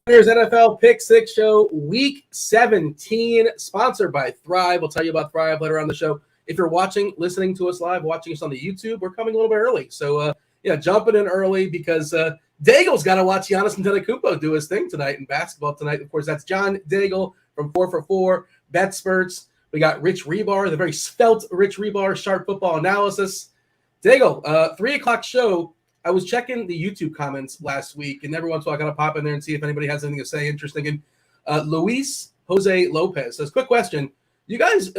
Here's NFL Pick 6 Show, Week 17, sponsored by Thrive. We'll tell you about Thrive later on the show. If you're listening to us live, watching us on the YouTube, we're coming a little bit early. So, jumping in early because Daigle's got to watch Giannis Antetokounmpo do his thing tonight in basketball tonight. Of course, that's John Daigle from 4 for 4, Bet Spurts. We got Rich Hribar, the very svelte Rich Hribar, sharp football analysis. Daigle, 3 o'clock show. I was checking the YouTube comments last week, and every once in a while I got to pop in there and see if anybody has anything to say interesting. And Luis Jose Lopez says, quick question. You guys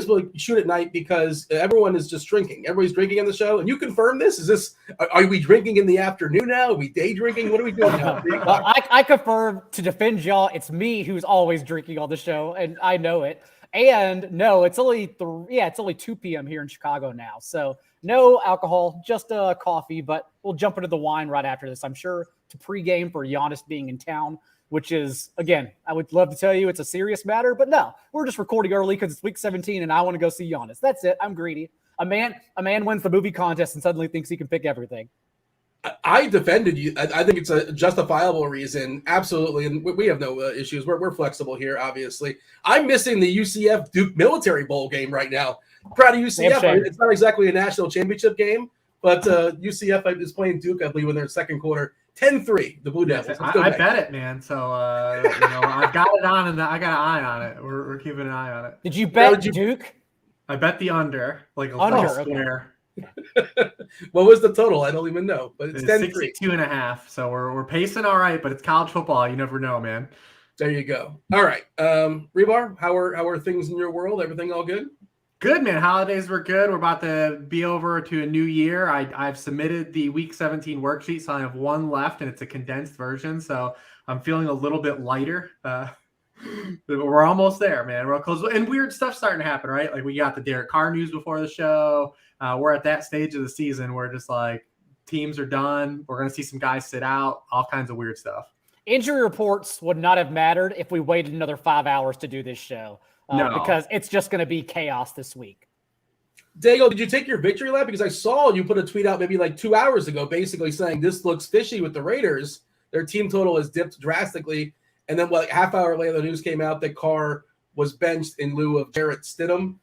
will shoot at night because everyone is just drinking. Everybody's drinking on the show. And you confirm this? Are we drinking in the afternoon now? Are we day drinking? What are we doing now? Well, I confirm, to defend y'all, it's me who's always drinking on the show, and I know it. And no, it's only 2 p.m. here in Chicago now. So no alcohol, just coffee, but we'll jump into the wine right after this, I'm sure, to pregame for Giannis being in town, which is, again, I would love to tell you it's a serious matter, but no, we're just recording early because it's week 17 and I want to go see Giannis. That's it. I'm greedy. A man wins the movie contest and suddenly thinks he can pick everything. I defended you. I think it's a justifiable reason. Absolutely. And we have no issues. We're flexible here, obviously. I'm missing the UCF Duke Military Bowl game right now. Proud of UCF. It's not exactly a national championship game, but UCF is playing Duke, I believe, in their second quarter. 10-3, the Blue Devils. I bet it, man. So, I've got it on, and I got an eye on it. We're keeping an eye on it. Did you bet Duke? I bet the under, like a under, square. Okay. What was the total? I don't even know, but it's 10-3. 62.5. So we're pacing all right, but it's college football. You never know, man. There you go. All right. Hribar, how are things in your world? Everything all good? Good, man. Holidays were good. We're about to be over to a new year. I've submitted the week 17 worksheet, so I have one left, and it's a condensed version. So I'm feeling a little bit lighter. We're almost there, man. We're close. And weird stuff starting to happen, right? Like we got the Derek Carr news before the show. We're at that stage of the season where just like teams are done. We're going to see some guys sit out, all kinds of weird stuff. Injury reports would not have mattered if we waited another 5 hours to do this show. No. Because it's just going to be chaos this week. Daigle, did you take your victory lap? Because I saw you put a tweet out maybe like 2 hours ago basically saying this looks fishy with the Raiders. Their team total has dipped drastically. And then like half hour later, the news came out that Carr was benched in lieu of Jarrett Stidham.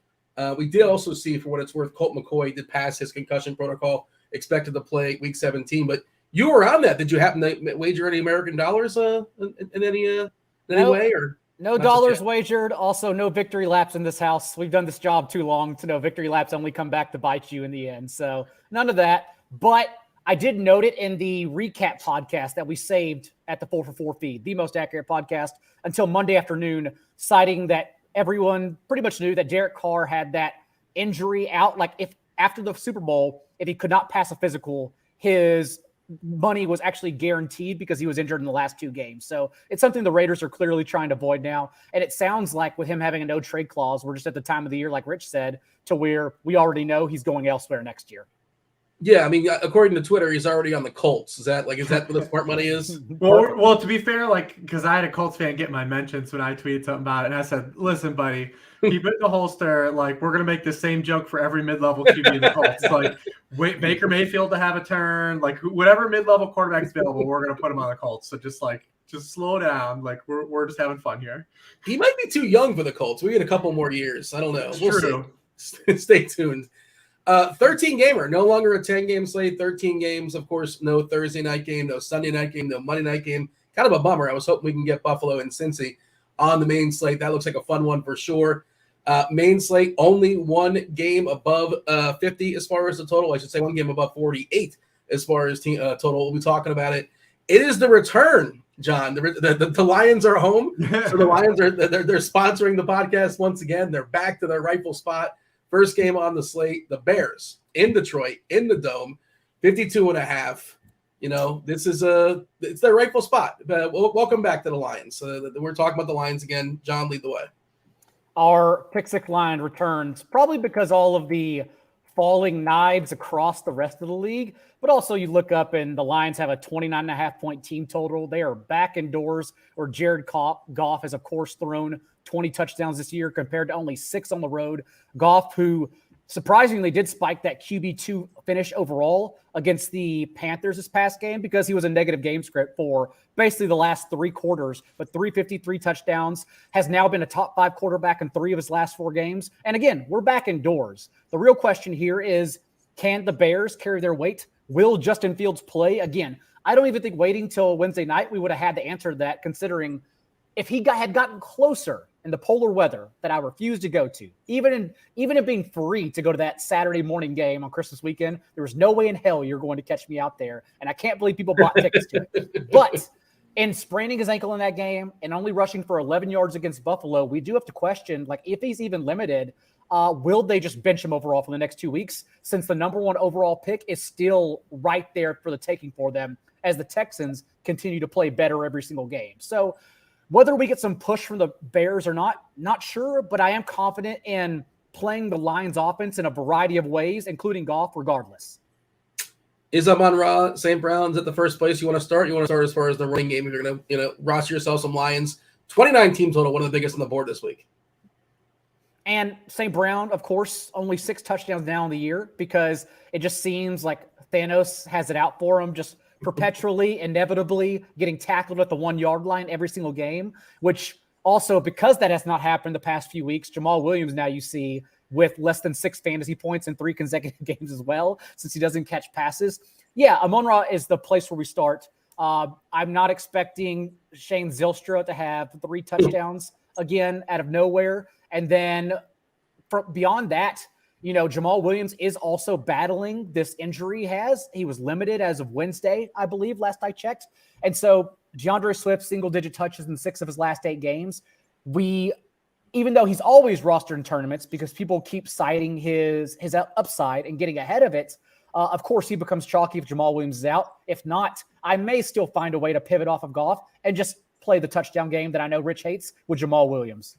We did also see, for what it's worth, Colt McCoy did pass his concussion protocol, expected to play week 17. But you were on that. Did you happen to wager any American dollars in any way? Or no dollars wagered. Also, no victory laps in this house. We've done this job too long to know victory laps only come back to bite you in the end. So none of that. But I did note it in the recap podcast that we saved at the 4 for 4 feed, the most accurate podcast, until Monday afternoon, citing that everyone pretty much knew that Derek Carr had that injury out. Like if after the Super Bowl, if he could not pass a physical, his money was actually guaranteed because he was injured in the last 2 games. So it's something the Raiders are clearly trying to avoid now. And it sounds like with him having a no trade clause, we're just at the time of the year, like Rich said, to where we already know he's going elsewhere next year. Yeah, I mean, according to Twitter, he's already on the Colts. Is that what the smart money is? Well, to be fair, like, because I had a Colts fan get my mentions when I tweeted something about it, and I said, listen, buddy, keep it in the holster. Like, we're going to make the same joke for every mid-level QB in the Colts. Like, wait, Baker Mayfield to have a turn. Like, whatever mid-level quarterback's available, we're going to put him on the Colts. So just slow down. Like, we're just having fun here. He might be too young for the Colts. We get a couple more years. I don't know. We'll see. Stay tuned. 13-gamer, no longer a 10-game slate, 13 games. Of course, no Thursday night game, no Sunday night game, no Monday night game. Kind of a bummer. I was hoping we can get Buffalo and Cincy on the main slate. That looks like a fun one for sure. Main slate, only one game above 50 as far as the total. I should say one game above 48 as far as total. We'll be talking about it. It is the return, John. The Lions are home. So the Lions are they're sponsoring the podcast once again. They're back to their rightful spot. First game on the slate, the Bears in Detroit, in the Dome, 52.5. This is it's their rightful spot. Welcome back to the Lions. We're talking about the Lions again. John, lead the way. Our pick six line returns, probably because all of the falling knives across the rest of the league, but also you look up and the Lions have a 29.5-point team total. They are back indoors, where Jared Goff has, of course, thrown 20 touchdowns this year compared to only 6 on the road. Goff, who surprisingly did spike that QB2 finish overall against the Panthers this past game because he was a negative game script for basically the last 3 quarters, but 353 touchdowns, has now been a top 5 quarterback in 3 of his last 4 games. And again, we're back indoors. The real question here is, can the Bears carry their weight? Will Justin Fields play? Again, I don't even think waiting till Wednesday night we would have had to answer that, considering if he had gotten closer in the polar weather that I refused to go to, even it being free to go to that Saturday morning game on Christmas weekend, there was no way in hell you're going to catch me out there. And I can't believe people bought tickets to it. But in spraining his ankle in that game and only rushing for 11 yards against Buffalo, we do have to question, like, if he's even limited, will they just bench him overall for the next 2 weeks, since the number 1 overall pick is still right there for the taking for them as the Texans continue to play better every single game. So whether we get some push from the Bears or not sure, but I am confident in playing the Lions offense in a variety of ways, including golf, regardless. Is Amon-Ra St. Brown's at the first place you want to start? You want to start as far as the running game if you're going to, roster yourself some Lions. 29 team total, one of the biggest on the board this week. And St. Brown, of course, only 6 touchdowns now in the year because it just seems like Thanos has it out for him, just perpetually, inevitably getting tackled at the 1-yard line every single game, which also, because that has not happened the past few weeks, Jamal Williams now you see with less than 6 fantasy points in 3 consecutive games as well, since he doesn't catch passes. Yeah, Amon-Ra is the place where we start. I'm not expecting Shane Zylstra to have 3 touchdowns again out of nowhere. And then beyond that, Jamal Williams is also battling this injury he was limited as of Wednesday, I believe, last I checked. And so DeAndre Swift, single-digit touches in 6 of his last 8 games. Even though he's always rostered in tournaments because people keep citing his upside and getting ahead of it, of course he becomes chalky if Jamal Williams is out. If not, I may still find a way to pivot off of Goff and just play the touchdown game that I know Rich hates with Jamal Williams.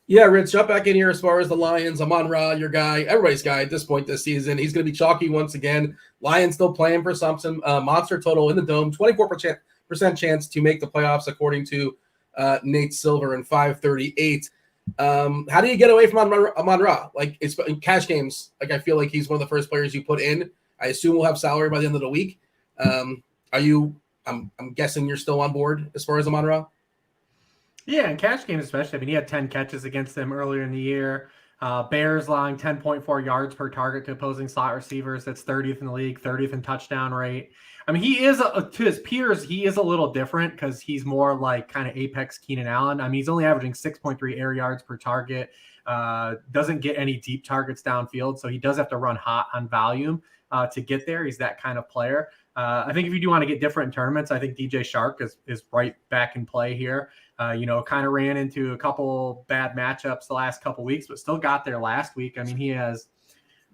Yeah, Rich, jump back in here as far as the Lions. Amon-Ra, your guy, everybody's guy at this point this season. He's going to be chalky once again. Lions still playing for something. Monster total in the Dome, 24% chance to make the playoffs, according to Nate Silver in 538. How do you get away from Amon-Ra? Like, it's in cash games. Like, I feel like he's one of the first players you put in. I assume we'll have salary by the end of the week. I'm guessing you're still on board as far as Amon-Ra? Yeah, in cash games especially. I mean, he had 10 catches against them earlier in the year. Bears allowing 10.4 yards per target to opposing slot receivers. That's 30th in the league, 30th in touchdown rate. I mean, he is, to his peers, he is a little different because he's more like kind of apex Keenan Allen. I mean, he's only averaging 6.3 air yards per target. Doesn't get any deep targets downfield, so he does have to run hot on volume to get there. He's that kind of player. I think if you do want to get different in tournaments, I think DJ Shark is right back in play here. Kind of ran into a couple bad matchups the last couple weeks, but still got there last week. I mean, he has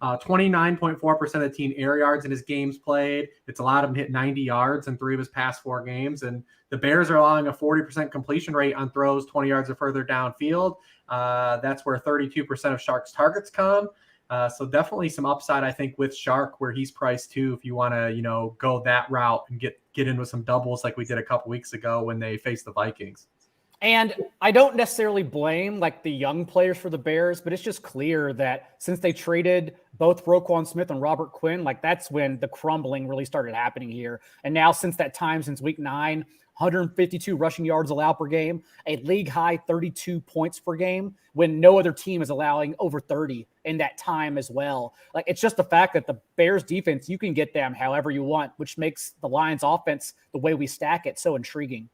29.4% of the team air yards in his games played. It's allowed him to hit 90 yards in 3 of his past 4 games. And the Bears are allowing a 40% completion rate on throws 20 yards or further downfield. That's where 32% of Shark's targets come. So definitely some upside, I think, with Shark, where he's priced too, if you want to, go that route and get in with some doubles like we did a couple weeks ago when they faced the Vikings. And I don't necessarily blame the young players for the Bears, but it's just clear that since they traded both Roquan Smith and Robert Quinn, that's when the crumbling really started happening here. And now since that time, since week 9, 152 rushing yards allowed per game, a league high 32 points per game, when no other team is allowing over 30 in that time as well. It's just the fact that the Bears defense, you can get them however you want, which makes the Lions offense, the way we stack it, so intriguing.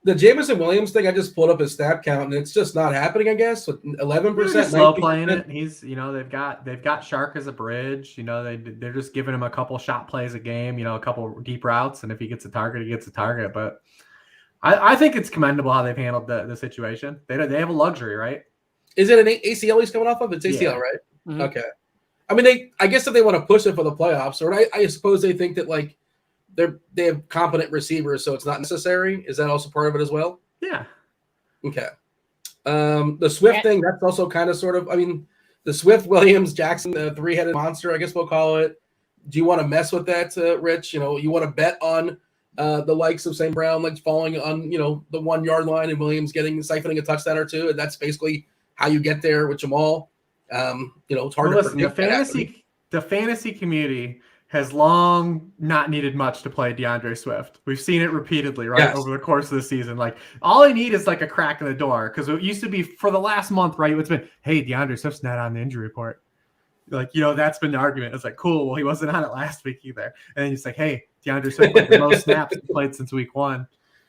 The Jameson Williams thing, I just pulled up his snap count, and it's just not happening, I guess, with 11%. Slow playing it. He's, they've got Shark as a bridge. They're just giving him a couple shot plays a game, a couple deep routes, and if he gets a target, he gets a target. But I think it's commendable how they've handled the situation. They have a luxury, right? Is it an ACL he's coming off of? It's ACL, yeah. Right? Mm-hmm. Okay. I mean, I guess if they want to push it for the playoffs, or I suppose they think that, they have competent receivers, so it's not necessary. Is that also part of it as well? Yeah. Okay. The Swift thing, that's also kind of sort of, the Swift, Williams, Jackson, the 3-headed monster, I guess we'll call it. Do you want to mess with that, Rich? You want to bet on the likes of St. Brown, falling on, the 1-yard line and Williams siphoning a touchdown or 2, and that's basically how you get there with Jamal. It's hard to listen, predict. the fantasy community has long not needed much to play DeAndre Swift. We've seen it repeatedly, right, over the course of the season. Like, all I need is like a crack in the door, because it used to be for the last month, right? It's been, hey, DeAndre Swift's not on the injury report. Like, that's been the argument. It's like, cool, well, he wasn't on it last week either. And then it's like, hey, DeAndre Swift played the most snaps he played since week 1.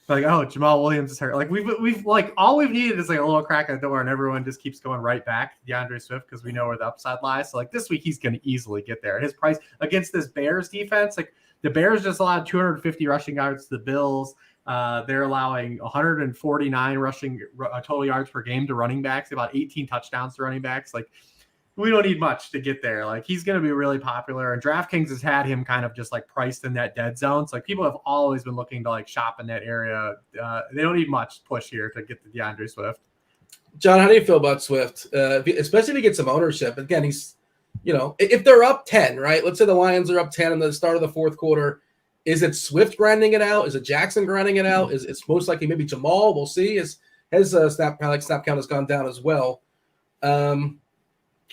Like, oh, Jamal Williams is hurt. Like, we've like, all we've needed is like a little crack in the door, and everyone just keeps going right back to DeAndre Swift because we know where the upside lies. So like this week, he's going to easily get there. His price against this Bears defense, like the Bears just allowed 250 rushing yards to the Bills. They're allowing 149 rushing total yards per game to running backs, about 18 touchdowns to running backs. Like, we don't need much to get there. Like, he's going to be really popular, and DraftKings has had him kind of just like priced in that dead zone. So like, people have always been looking to like shop in that area. They don't need much push here to get to DeAndre Swift. John, how do you feel about Swift? Especially if he gets some ownership. Again, he's, if they're up 10, right? Let's say the Lions are up 10 in the start of the fourth quarter. Is it Swift grinding it out? Is it Jackson grinding it out? It's most likely maybe Jamal. We'll see. His snap count has gone down as well.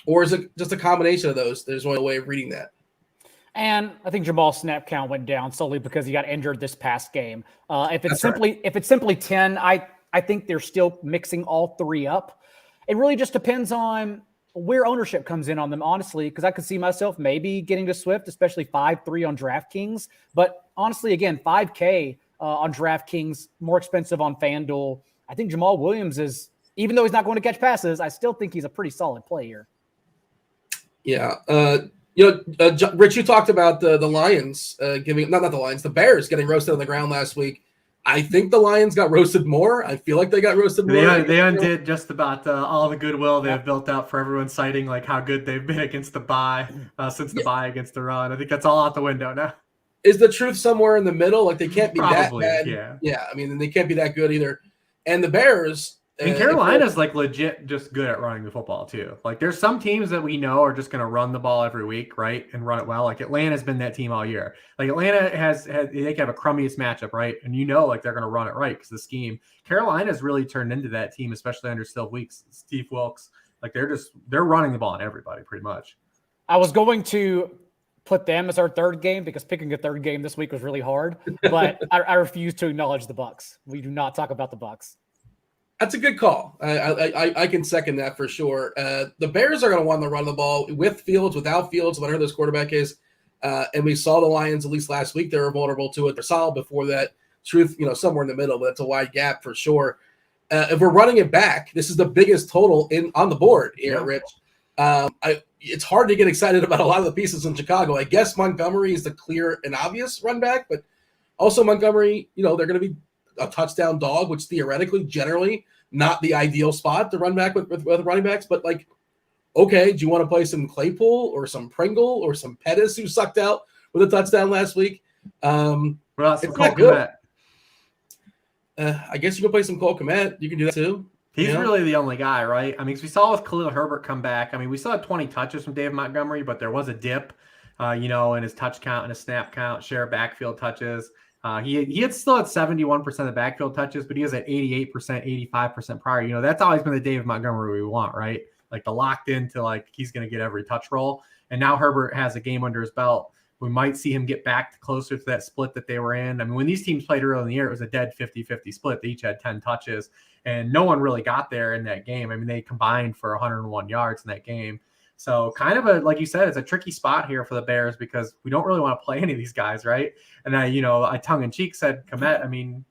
Or is it just a combination of those? There's no way of reading that. And I think Jamal's snap count went down solely because he got injured this past game. If it's simply 10, I think they're still mixing all three up. It really just depends on where ownership comes in on them, honestly, because I could see myself maybe getting to Swift, especially 5-3 on DraftKings. But honestly, again, $5K on DraftKings, more expensive on Fanduel. I think Jamal Williams is, even though he's not going to catch passes, I still think he's a pretty solid play here. Yeah. Rich, you talked about the Lions the Bears getting roasted on the ground last week. I think the Lions got roasted more. I feel like they got roasted more. They undid just about all the goodwill they have built up for everyone, citing like how good they've been against the bye since the bye against the run. I think that's all out the window now. Is the truth somewhere in the middle? Like, they can't be Probably, that bad. Yeah. I mean, they can't be that good either. And the Bears. And Carolina's like legit just good at running the football too. Like, there's some teams that we know are just going to run the ball every week, right, and run it well. Like, Atlanta's been that team all year. Like, Atlanta they have a crummiest matchup, right, and like they're going to run it right because the scheme. Carolina's really turned into that team, especially under Steve Wilkes. Like, they're running the ball on everybody pretty much. I was going to put them as our third game because picking a third game this week was really hard, but I refuse to acknowledge the Bucs. We do not talk about the Bucs. That's a good call. I can second that for sure. The Bears are going to want to run the ball with Fields, without Fields, whatever this quarterback is. And we saw the Lions, at least last week, they were vulnerable to it. They're solid before that. Truth, somewhere in the middle, but it's a wide gap for sure. If we're running it back, this is the biggest total on the board here, Rich. It's hard to get excited about a lot of the pieces in Chicago. I guess Montgomery is the clear and obvious run back, but also Montgomery, they're going to be a touchdown dog, which theoretically, generally, not the ideal spot to run back with running backs. But like, okay, do you want to play some Claypool or some Pringle or some Pettis who sucked out with a touchdown last week? What else? It's not good. I guess you can play some Cole Kmet. You can do that too. He's really the only guy, right? I mean, because we saw with Khalil Herbert come back. I mean, we saw 20 touches from David Montgomery, but there was a dip, in his touch count and his snap count, share backfield touches. He had still at 71% of the backfield touches, but he was at 88%, 85% prior. That's always been the David Montgomery we want, right? Like, the locked into like he's going to get every touch roll. And now Herbert has a game under his belt. We might see him get back closer to that split that they were in. I mean, when these teams played early in the year, it was a dead 50-50 split. They each had 10 touches, and no one really got there in that game. I mean, they combined for 101 yards in that game. So kind of like you said, it's a tricky spot here for the Bears because we don't really want to play any of these guys, right? And I tongue-in-cheek said Kmet. I mean,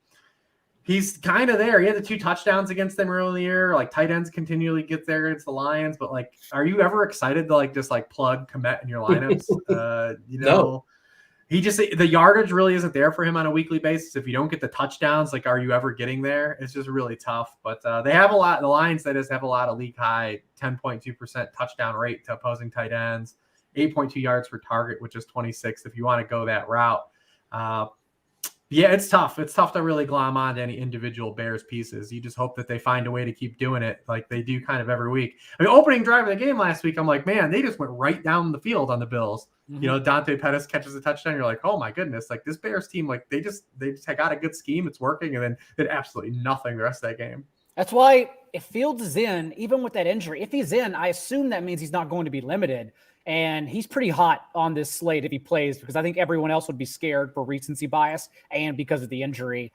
he's kind of there. He had the 2 touchdowns against them early in the year. Like, tight ends continually get there against the Lions. But, like, are you ever excited to, like, just, like, plug Kmet in your lineups? No. The yardage really isn't there for him on a weekly basis. If you don't get the touchdowns, like, are you ever getting there? It's just really tough. But they have the Lions, that is, have a lot of league high 10.2% touchdown rate to opposing tight ends, 8.2 yards per target, which is 26th if you want to go that route. Yeah, it's tough. It's tough to really glom on to any individual Bears pieces. You just hope that they find a way to keep doing it like they do kind of every week. I mean, opening drive of the game last week, I'm like, man, they just went right down the field on the Bills. Mm-hmm. Dante Pettis catches a touchdown. You're like, oh my goodness, like this Bears team, like they just got a good scheme. It's working. And then did absolutely nothing the rest of that game. That's why if Fields is in, even with that injury, if he's in, I assume that means he's not going to be limited. And he's pretty hot on this slate if he plays, because I think everyone else would be scared for recency bias and because of the injury.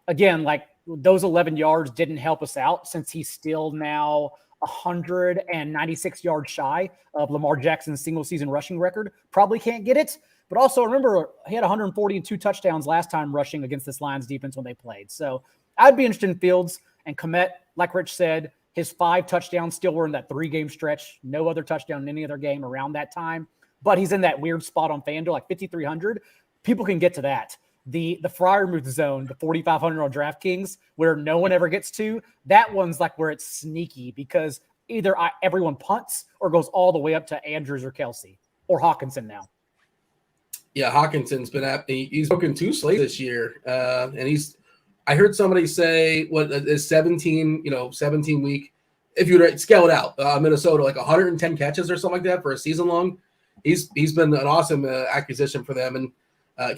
Again, like those 11 yards didn't help us out since he's still now 196 yards shy of Lamar Jackson's single season rushing record. Probably can't get it. But also remember, he had 140 and 2 touchdowns last time rushing against this Lions defense when they played. So I'd be interested in Fields and Kmet. Like Rich said, his 5 touchdowns still were in that 3-game stretch. No other touchdown in any other game around that time. But he's in that weird spot on FanDuel, like 5,300. People can get to that. The Freiermuth zone, the 4,500 on DraftKings, where no one ever gets to, that one's like where it's sneaky because either everyone punts or goes all the way up to Andrews or Kelsey or Hawkinson now. Yeah, Hawkinson's been he's broken 2 slates this year. And I heard somebody say what is 17 week. If you scale it out, Minnesota, like 110 catches or something like that for a season long. He's been an awesome acquisition for them and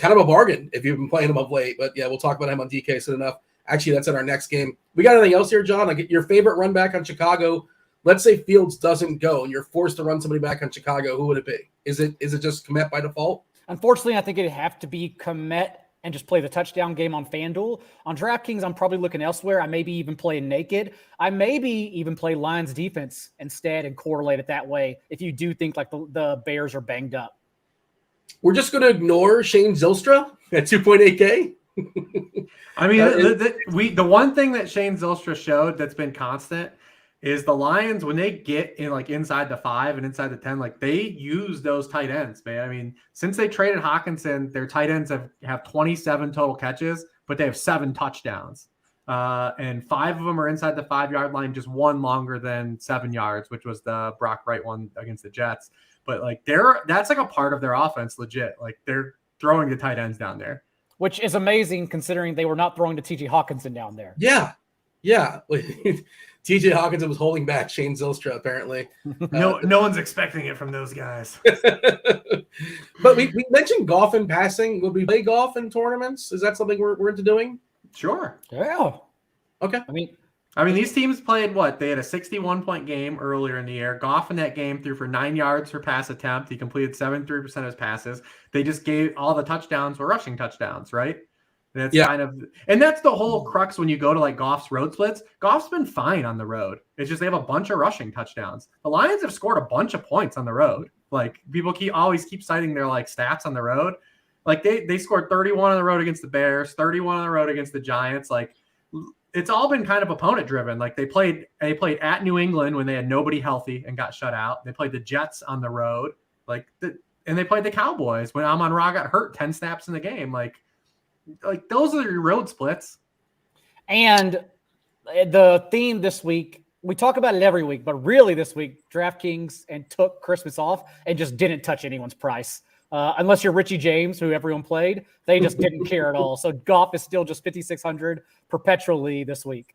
kind of a bargain if you've been playing him of late. But yeah, we'll talk about him on DK soon enough. Actually, that's in our next game. We got anything else here, John? Like your favorite run back on Chicago? Let's say Fields doesn't go and you're forced to run somebody back on Chicago. Who would it be? Is it just Kmet by default? Unfortunately, I think it'd have to be Kmet and just play the touchdown game on FanDuel. On DraftKings, I'm probably looking elsewhere. I maybe even play naked. I maybe even play Lions defense instead and correlate it that way if you do think like the Bears are banged up. We're just going to ignore Shane Zylstra at 2.8K. I mean, the one thing that Shane Zylstra showed that's been constant is the Lions, when they get in like inside the 5 and inside the 10, like they use those tight ends, man. I mean, since they traded Hawkinson, their tight ends have 27 total catches, but they have 7 touchdowns. And 5 of them are inside the 5-yard line, just one longer than 7 yards, which was the Brock Wright one against the Jets. But like that's like a part of their offense, legit. Like they're throwing the tight ends down there. Which is amazing considering they were not throwing to TJ Hawkinson down there. Yeah. TJ Hawkinson was holding back Shane Zylstra, apparently. No one's expecting it from those guys. But we mentioned golf and passing. Would we play golf in tournaments? Is that something we're into doing? Sure. Yeah. Okay. I mean, these teams played what? They had a 61-point game earlier in the year. Goff in that game threw for 9 yards per pass attempt. He completed 73% of his passes. They just gave all the touchdowns were rushing touchdowns, right? That's and that's the whole crux when you go to like Goff's road splits. Goff's been fine on the road. It's just they have a bunch of rushing touchdowns. The Lions have scored a bunch of points on the road. Like people always keep citing their like stats on the road. Like they scored 31 on the road against the Bears, 31 on the road against the Giants. Like it's all been kind of opponent driven. Like they played at New England when they had nobody healthy and got shut out. They played the Jets on the road. And they played the Cowboys when Amon-Ra got hurt 10 snaps in the game. Like those are your road splits. And the theme this week, we talk about it every week, but really this week, DraftKings and took Christmas off and just didn't touch anyone's price. Unless you're Richie James, who everyone played, they just didn't care at all. So Goff is still just 5,600 perpetually this week.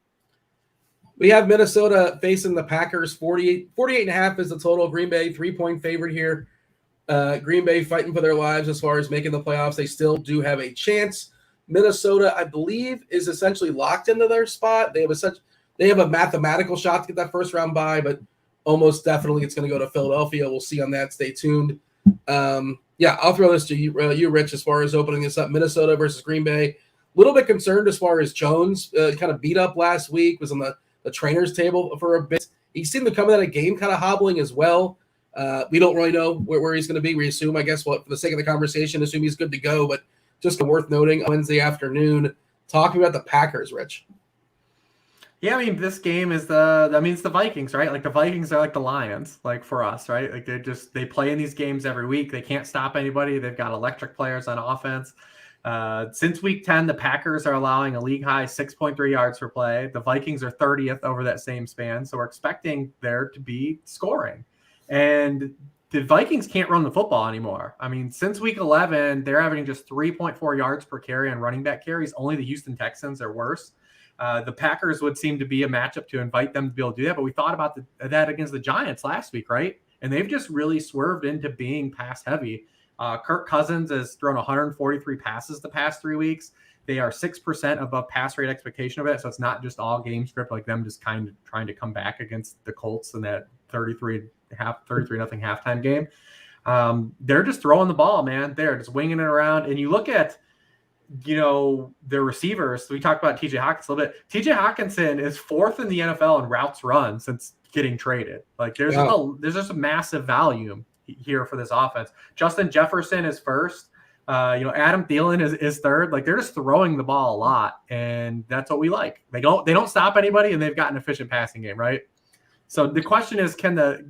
We have Minnesota facing the Packers. 48.5 is the total. Green Bay, 3-point favorite here. Green Bay fighting for their lives as far as making the playoffs. They still do have a chance. Minnesota, I believe, is essentially locked into their spot. They have a mathematical shot to get that first round bye, but almost definitely it's going to go to Philadelphia. We'll see on that. Stay tuned. I'll throw this to you, Rich, as far as opening this up. Minnesota versus Green Bay. A little bit concerned as far as Jones kind of beat up last week, was on the trainer's table for a bit. He seemed to come in at a game kind of hobbling as well. We don't really know where he's going to be. We assume, I guess, for the sake of the conversation, assume he's good to go. But just worth noting, Wednesday afternoon, talking about the Packers, Rich. Yeah, I mean, this game is it's the Vikings, right? Like the Vikings are like the Lions, like for us, right? Like they play in these games every week. They can't stop anybody. They've got electric players on offense. Since week 10, the Packers are allowing a league high 6.3 yards per play. The Vikings are 30th over that same span. So we're expecting there to be scoring. And the Vikings can't run the football anymore. I mean, since week 11, they're averaging just 3.4 yards per carry on running back carries. Only the Houston Texans are worse. The Packers would seem to be a matchup to invite them to be able to do that. But we thought about that against the Giants last week, right? And they've just really swerved into being pass heavy. Kirk Cousins has thrown 143 passes the past 3 weeks. They are 6% above pass rate expectation of it. So it's not just all game script, like them just kind of trying to come back against the Colts in that 33 nothing halftime game. They're just throwing the ball, man. They're just winging it around. And you look at, their receivers. We talked about TJ Hawkins a little bit. TJ Hawkinson is 4th in the NFL in routes run since getting traded. Like there's just a massive volume here for this offense. Justin Jefferson is 1st. Adam Thielen is 3rd. Like they're just throwing the ball a lot, and that's what we like. They don't stop anybody, and they've got an efficient passing game, right? So the question is,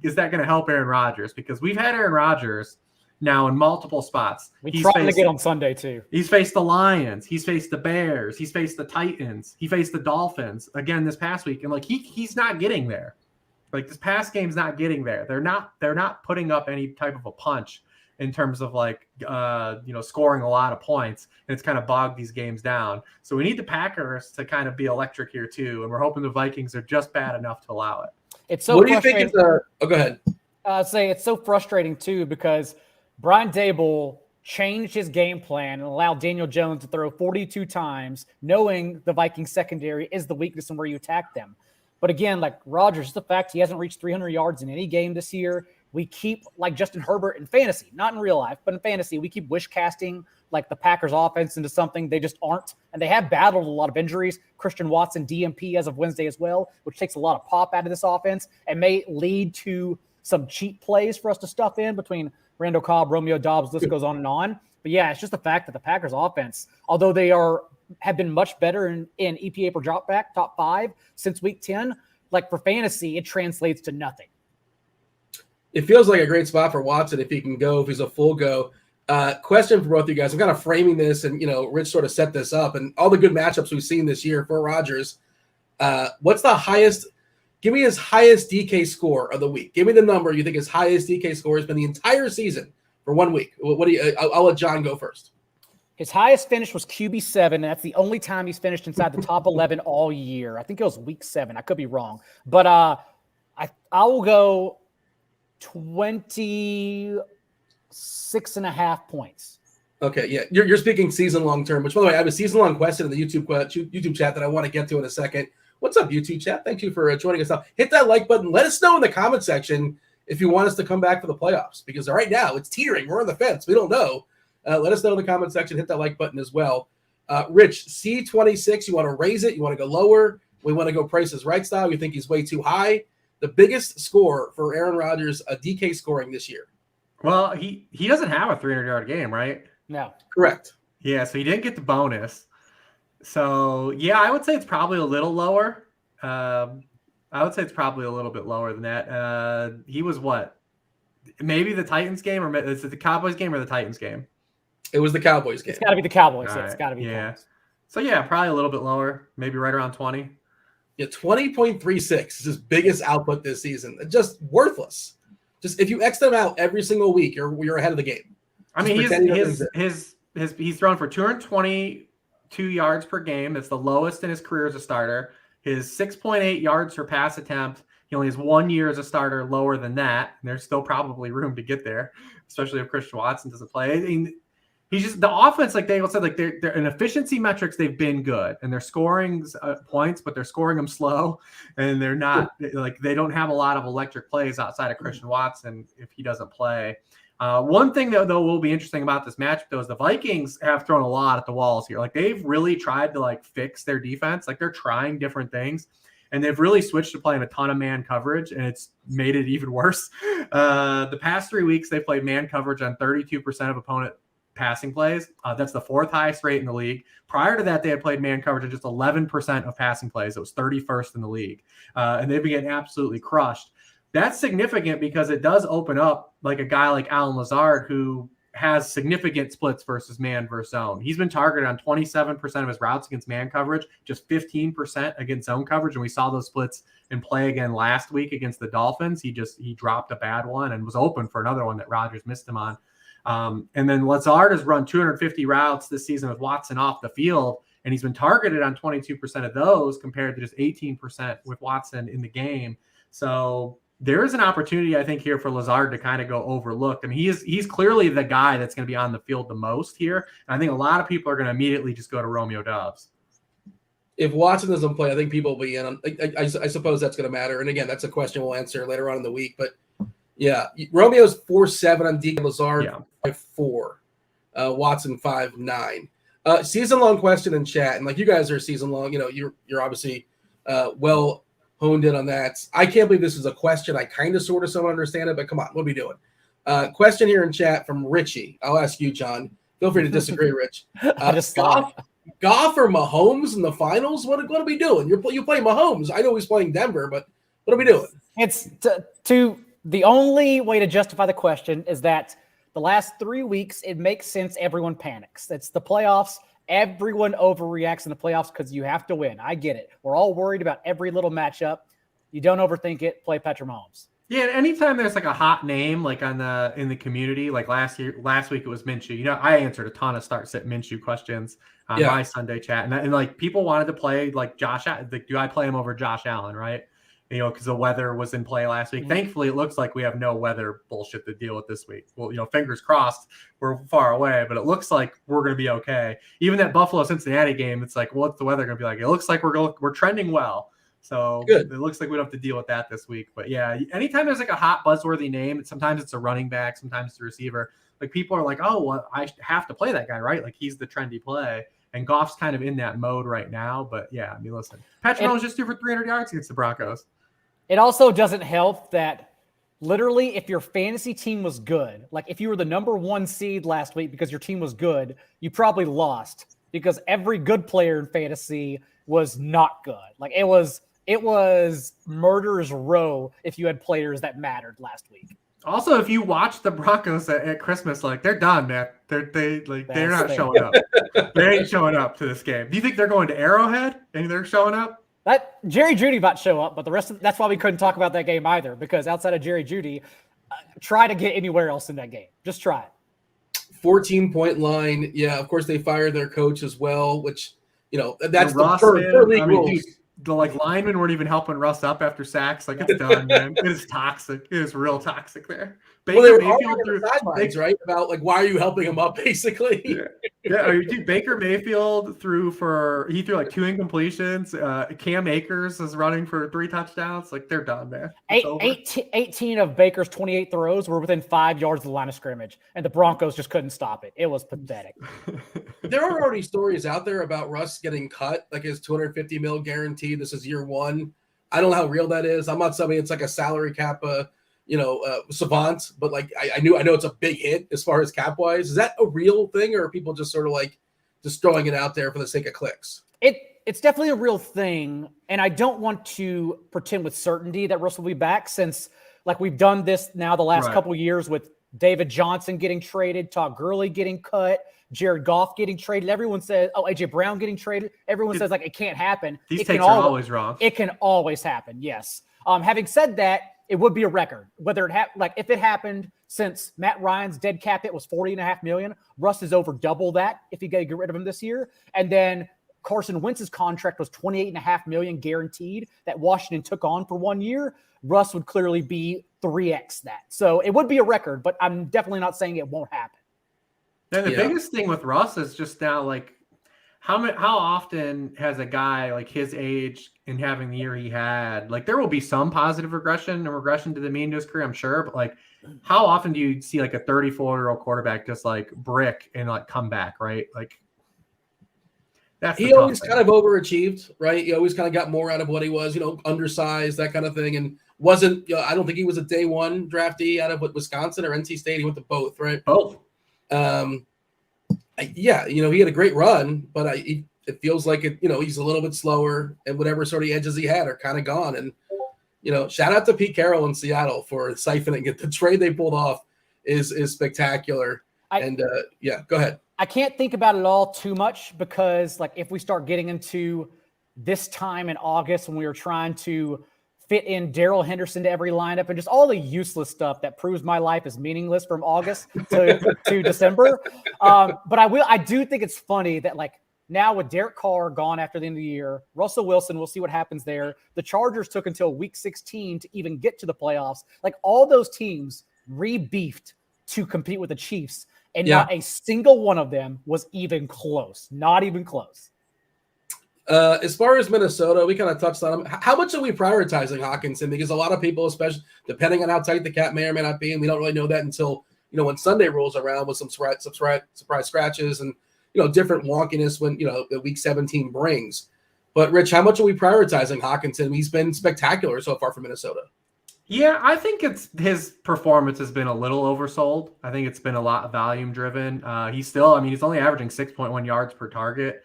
is that going to help Aaron Rodgers? Because we've had Aaron Rodgers now in multiple spots. He's trying to get on Sunday too. He's faced the Lions. He's faced the Bears. He's faced the Titans. He faced the Dolphins again this past week, and like he's not getting there. Like this pass game's not getting there. They're not putting up any type of a punch in terms of scoring a lot of points, and it's kind of bogged these games down. So we need the Packers to kind of be electric here too, and we're hoping the Vikings are just bad enough to allow it. It's so. What do you think is go ahead. Say it's so frustrating too because Brian Daigle changed his game plan and allowed Daniel Jones to throw 42 times, knowing the Vikings secondary is the weakness and where you attack them. But again, like Rodgers, the fact he hasn't reached 300 yards in any game this year. We keep, like Justin Herbert in fantasy, not in real life, but in fantasy, we keep wish casting like the Packers offense into something they just aren't. And they have battled a lot of injuries. Christian Watson, DMP as of Wednesday as well, which takes a lot of pop out of this offense and may lead to some cheap plays for us to stuff in between Randall Cobb, Romeo Doubs, list goes on and on. But yeah, it's just the fact that the Packers offense, although they have been much better in EPA per dropback, top 5 since week 10, like for fantasy, it translates to nothing. It feels like a great spot for Watson if he can go, if he's a full go. Question for both of you guys. I'm kind of framing this, and Rich sort of set this up, and all the good matchups we've seen this year for Rodgers. What's the highest? Give me his highest DK score of the week. Give me the number you think his highest DK score has been the entire season for 1 week. What do you? I'll let John go first. His highest finish was QB7, and that's the only time he's finished inside the top 11 all year. I think it was week 7. I could be wrong, but I will go 26.5 points. Okay, yeah, you're speaking season long term. Which, by the way, I have a season long question in the YouTube chat that I want to get to in a second. What's up, YouTube chat? Thank you for joining us. Hit that like button. Let us know in the comment section if you want us to come back for the playoffs, because right now it's teetering. We're on the fence. We don't know. Let us know in the comment section. Hit that like button as well. Rich, C26. You want to raise it? You want to go lower? We want to go Price is Right style. You think he's way too high? The biggest score for Aaron Rodgers, a DK scoring this year. Well, he doesn't have a 300-yard game, right? No. Correct. Yeah, so he didn't get the bonus. So, yeah, I would say it's probably a little lower. I would say it's probably a little bit lower than that. He was what? Maybe the Titans game, or is it the Cowboys game or the Titans game? It was the Cowboys game. It's got to be the Cowboys. All Yeah, it's got to be. Yeah. So, yeah, probably a little bit lower. Maybe right around 20. Yeah, 20.36 is his biggest output this season. Just worthless. Just if you X them out every single week, you're ahead of the game. I mean, he's thrown for 222 yards per game. That's the lowest in his career as a starter. His 6.8 yards per pass attempt. He only has 1 year as a starter lower than that. And there's still probably room to get there, especially if Christian Watson doesn't play. I mean, he's just the offense, like Daigle said, like they're in efficiency metrics, they've been good, and they're scoring points, but they're scoring them slow, and they're not like they don't have a lot of electric plays outside of Christian Watson if he doesn't play. One thing that though will be interesting about this matchup though is the Vikings have thrown a lot at the walls here. Like they've really tried to like fix their defense. Like they're trying different things, and they've really switched to playing a ton of man coverage, and it's made it even worse. The past 3 weeks they played man coverage on 32% of opponent passing plays. That's the 4th highest rate in the league. Prior to that, they had played man coverage on just 11% of passing plays. It was 31st in the league. And they've been getting absolutely crushed. That's significant because it does open up like a guy like Allen Lazard, who has significant splits versus man versus zone. He's been targeted on 27% of his routes against man coverage, just 15% against zone coverage. And we saw those splits in play again last week against the Dolphins. He dropped a bad one and was open for another one that Rodgers missed him on. And then Lazard has run 250 routes this season with Watson off the field, and he's been targeted on 22% of those compared to just 18% with Watson in the game. So there is an opportunity, I think, here for Lazard to kind of go overlooked. I mean, he's clearly the guy that's going to be on the field the most here. And I think a lot of people are going to immediately just go to Romeo Doubs. If Watson doesn't play, I think people will be in. I suppose that's going to matter. And again, that's a question we'll answer later on in the week. But yeah, Romeo's 4.7 on DK, Lazard 5.4, Watson 5.9. Season long question in chat, and like you guys are season long. You know, you're obviously well honed in on that. I can't believe this is a question. I kind of sort of somewhat understand it, but come on, what are we doing? Question here in chat from Richie. I'll ask you, John. Feel free to disagree, Rich. Goff or Mahomes in the finals? What are we doing? You play Mahomes. I know he's playing Denver, but what are we doing? It's the only way to justify the question is that the last 3 weeks, it makes sense. Everyone panics. It's the playoffs. Everyone overreacts in the playoffs because you have to win. I get it. We're all worried about every little matchup. You don't overthink it. Play Patrick Mahomes. Yeah, anytime there's like a hot name like in the community, like last week it was Minshew. You know, I answered a ton of start-sit Minshew questions on my Sunday chat, and like people wanted to play like Josh. Like, do I play him over Josh Allen? Right? You know, because the weather was in play last week. Mm-hmm. Thankfully, it looks like we have no weather bullshit to deal with this week. Well, you know, fingers crossed, we're far away, but it looks like we're going to be okay. Even that Buffalo-Cincinnati game, it's like, what's the weather going to be like? It looks like we're trending well. So Good. It looks like we don't have to deal with that this week. But yeah, anytime there's like a hot buzzworthy name, sometimes it's a running back, sometimes it's a receiver. Like people are like, oh, well, I have to play that guy, right? Like he's the trendy play. And Goff's kind of in that mode right now. But yeah, I mean, listen, Patrick Mahomes just threw for 300 yards against the Broncos. It also doesn't help that literally if your fantasy team was good, like if you were the number 1 seed last week because your team was good, you probably lost because every good player in fantasy was not good. Like it was murderer's row if you had players that mattered last week. Also, if you watch the Broncos at Christmas, like they're done, man. They're not showing up. They ain't showing up to this game. Do you think they're going to Arrowhead and they're showing up? That Jerry Jeudy about to show up, but the rest of that's why we couldn't talk about that game either, because outside of Jerry Jeudy, try to get anywhere else in that game. Just try it. 14-point line. Yeah, of course they fired their coach as well, which, you know, that's the per league rules. Dude, the linemen weren't even helping Russ up after sacks. Like it's done, man. It is toxic. It is real toxic there. Baker Mayfield threw sidelines, right? About like why are you helping him up, basically. Dude, Baker Mayfield threw like 2 incompletions. Cam Akers is running for 3 touchdowns. Like they're done, man. 18 of Baker's 28 throws were within 5 yards of the line of scrimmage, and the Broncos just couldn't stop it. It was pathetic. There are already stories out there about Russ getting cut, like his $250 million guaranteed. This is year 1. I don't know how real that is. I'm not somebody it's like a salary cap savant, but like I know it's a big hit as far as cap wise. Is that a real thing, or are people just sort of like just throwing it out there for the sake of clicks? It's definitely a real thing, and I don't want to pretend with certainty that Russ will be back, since like we've done this now the last couple of years with David Johnson getting traded, Todd Gurley getting cut, Jared Goff getting traded. Everyone says, AJ Brown getting traded. Everyone says like it can't happen. These takes are always wrong. It can always happen. Yes. Having said that, it would be a record. Whether if it happened since Matt Ryan's dead cap hit was $40.5 million, Russ is over double that if you get rid of him this year. And then Carson Wentz's contract was $28.5 million guaranteed that Washington took on for 1 year. Russ would clearly be 3x that. So it would be a record, but I'm definitely not saying it won't happen. And the biggest thing with Russ is just now, like, how often has a guy like his age and having the year he had, like there will be some positive regression to the mean to his career, I'm sure, but like how often do you see like a 34-year-old quarterback just like brick and like come back, right? Like he always kind of overachieved, right? He always kind of got more out of what he was, undersized, that kind of thing, and wasn't. I don't think he was a day 1 draftee out of Wisconsin or NC State. He went to both, right? Both. He had a great run, but it feels like it. He's a little bit slower, and whatever sort of edges he had are kind of gone. And shout out to Pete Carroll in Seattle for siphoning it. The trade they pulled off is spectacular. Go ahead. I can't think about it all too much because, like, if we start getting into this time in August when we were trying to fit in Darrell Henderson to every lineup and just all the useless stuff that proves my life is meaningless from August to December. But I do think it's funny that like Now with Derek Carr gone after the end of the year, Russell Wilson, we'll see what happens there. The Chargers took until week 16 to even get to the playoffs. Like all those teams re-beefed to compete with the Chiefs, and not a single one of them was even close. Not even close. As far as Minnesota, we kind of touched on them. How much are we prioritizing Hockenson? Because a lot of people, especially depending on how tight the cap may or may not be, and we don't really know that until when Sunday rolls around with some surprise scratches and different wonkiness when the week 17 brings. But Rich, how much are we prioritizing Hockenson? He's been spectacular so far for Minnesota. Yeah, I think his performance has been a little oversold. I think it's been a lot of volume driven. He's only averaging 6.1 yards per target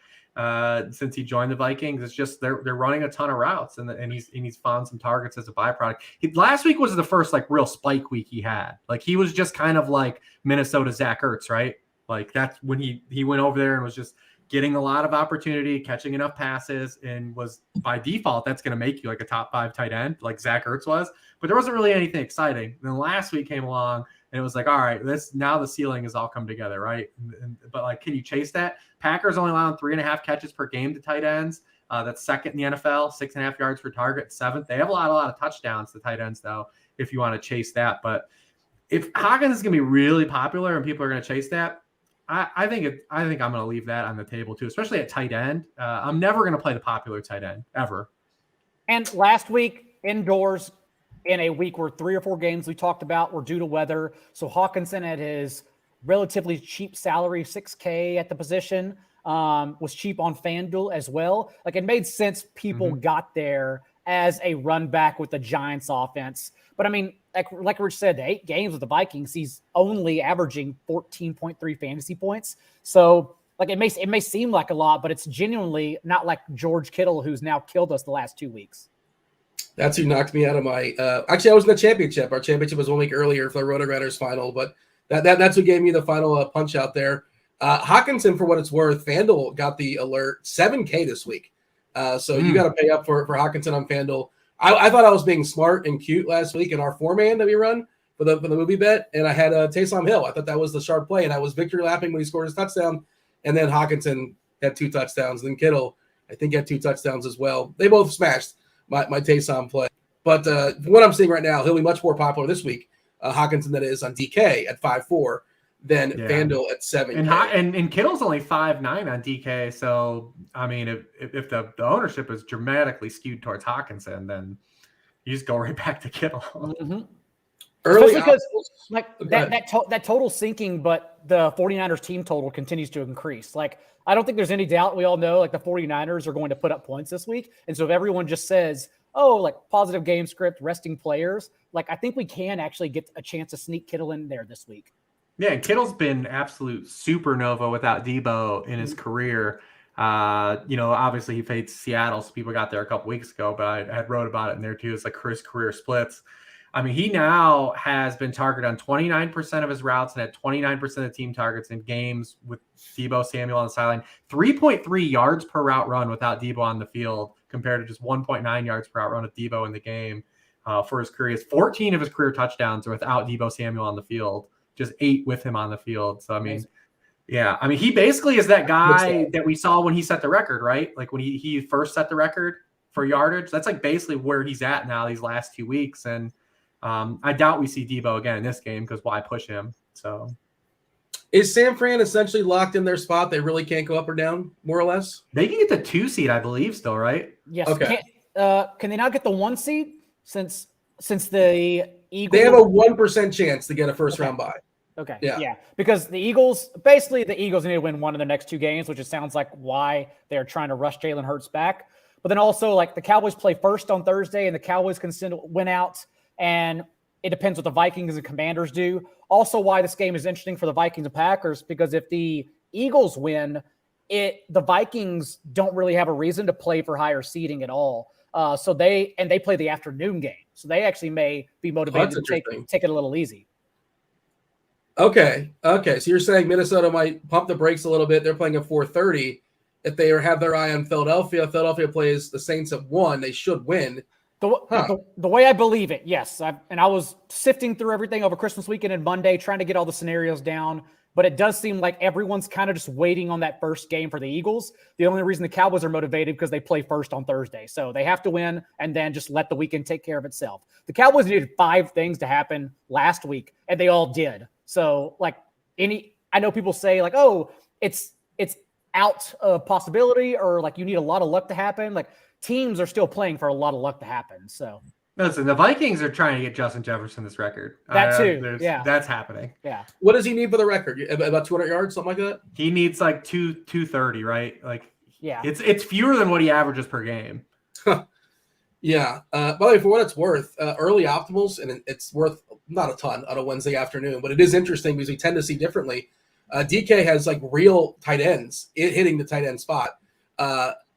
since he joined the Vikings. It's just they're running a ton of routes, and he's found some targets as a byproduct. Last week was the first real spike week he had. He was just kind of like Minnesota Zach Ertz, right? That's when he went over there and was just getting a lot of opportunity, catching enough passes, and was by default, that's going to make you a top 5 tight end like Zach Ertz was. But there wasn't really anything exciting. And then last week came along and it was all right, now the ceiling has all come together, right? But can you chase that? Packers only allowing 3.5 catches per game to tight ends. That's second in the NFL, 6.5 yards per target, 7th. They have a lot of touchdowns to tight ends though, if you want to chase that. But if Hawkins is going to be really popular and people are going to chase that, I think I'm going to leave that on the table too, especially at tight end. I'm never going to play the popular tight end ever. And last week, indoors, in a week where 3 or 4 games we talked about were due to weather. So Hockenson at his relatively cheap salary, $6K at the position, was cheap on FanDuel as well. It made sense people got there as a run back with the Giants offense. But I mean, like Rich said, the 8 games with the Vikings, he's only averaging 14.3 fantasy points. So it may seem like a lot, but it's genuinely not like George Kittle, who's now killed us the last 2 weeks. That's who knocked me out of my actually I was in the championship. Our championship was 1 week earlier for the RotoGrinders final, but that's who gave me the final punch out there. Hockenson, for what it's worth, FanDuel got the alert, $7K this week. So you got to pay up for Hockenson on FanDuel. I thought I was being smart and cute last week in our 4-man that we run for the movie bet, and I had Taysom Hill. I thought that was the sharp play, and I was victory lapping when he scored his touchdown, and then Hockenson had 2 touchdowns. Then Kittle, I think, had 2 touchdowns as well. They both smashed my Taysom play. But from what I'm seeing right now, he'll be much more popular this week, Hockenson, that is on DK at 5.4 than FanDuel at 7. And Kittle's only 5.9 on DK. So, I mean, if the ownership is dramatically skewed towards Hockenson, then you just go right back to Kittle. Mm-hmm. Early because that total sinking, but the 49ers team total continues to increase. I don't think there's any doubt. We all know the 49ers are going to put up points this week. And so if everyone just says, positive game script, resting players, I think we can actually get a chance to sneak Kittle in there this week. Yeah, and Kittle's been absolute supernova without Debo in his career. Obviously he faced Seattle, so people got there a couple weeks ago, but I had wrote about it in there too. It's his career splits. I mean, he now has been targeted on 29% of his routes and had 29% of team targets in games with Debo Samuel on the sideline. 3.3 yards per route run without Debo on the field compared to just 1.9 yards per route run with Debo in the game for his career. 14 of his career touchdowns are without Debo Samuel on the field, just 8 with him on the field. So, I mean, yeah. I mean, he basically is that guy that we saw when he set the record, right? When he first set the record for yardage. That's basically where he's at now these last 2 weeks. And I doubt we see Debo again in this game because why push him? So, is San Fran essentially locked in their spot? They really can't go up or down, more or less? They can get the 2 seed, I believe, still, right? Yes. Okay. Can they not get the 1 seed since the Eagles? They have a 1% chance to get a first round bye. Okay. Yeah. Because the Eagles need to win one of their next 2 games, which it sounds like why they're trying to rush Jalen Hurts back. But then also the Cowboys play first on Thursday, and the Cowboys can win out. And it depends what the Vikings and Commanders do. Also, why this game is interesting for the Vikings and Packers, because if the Eagles win, the Vikings don't really have a reason to play for higher seeding at all. So they play the afternoon game. So they actually may be motivated to take it a little easy. Okay. So you're saying Minnesota might pump the brakes a little bit. They're playing at 4:30. If they have their eye on Philadelphia plays the Saints at 1. They should win. The way I believe it, yes. I was sifting through everything over Christmas weekend and Monday, trying to get all the scenarios down. but it does seem like everyone's kind of just waiting on that first game for the Eagles. The only reason the Cowboys are motivated because they play first on Thursday. So they have to win and then just let the weekend take care of itself. The Cowboys needed 5 things to happen last week, and they all did. So like I know people say like, oh, it's out of possibility, or like you need a lot of luck to happen. Like teams are still playing for a lot of luck to happen. So listen, the Vikings are trying to get Justin Jefferson this record. That too. Yeah. That's happening. Yeah. What does he need for the record? About 200 yards, something like that? He needs like 230, right? Like, yeah, it's fewer than what he averages per game. Yeah. By the way, for what it's worth, early optimals, and it's worth not a ton on a Wednesday afternoon, but it is interesting because we tend to see differently. DK has like real tight ends hitting the tight end spot.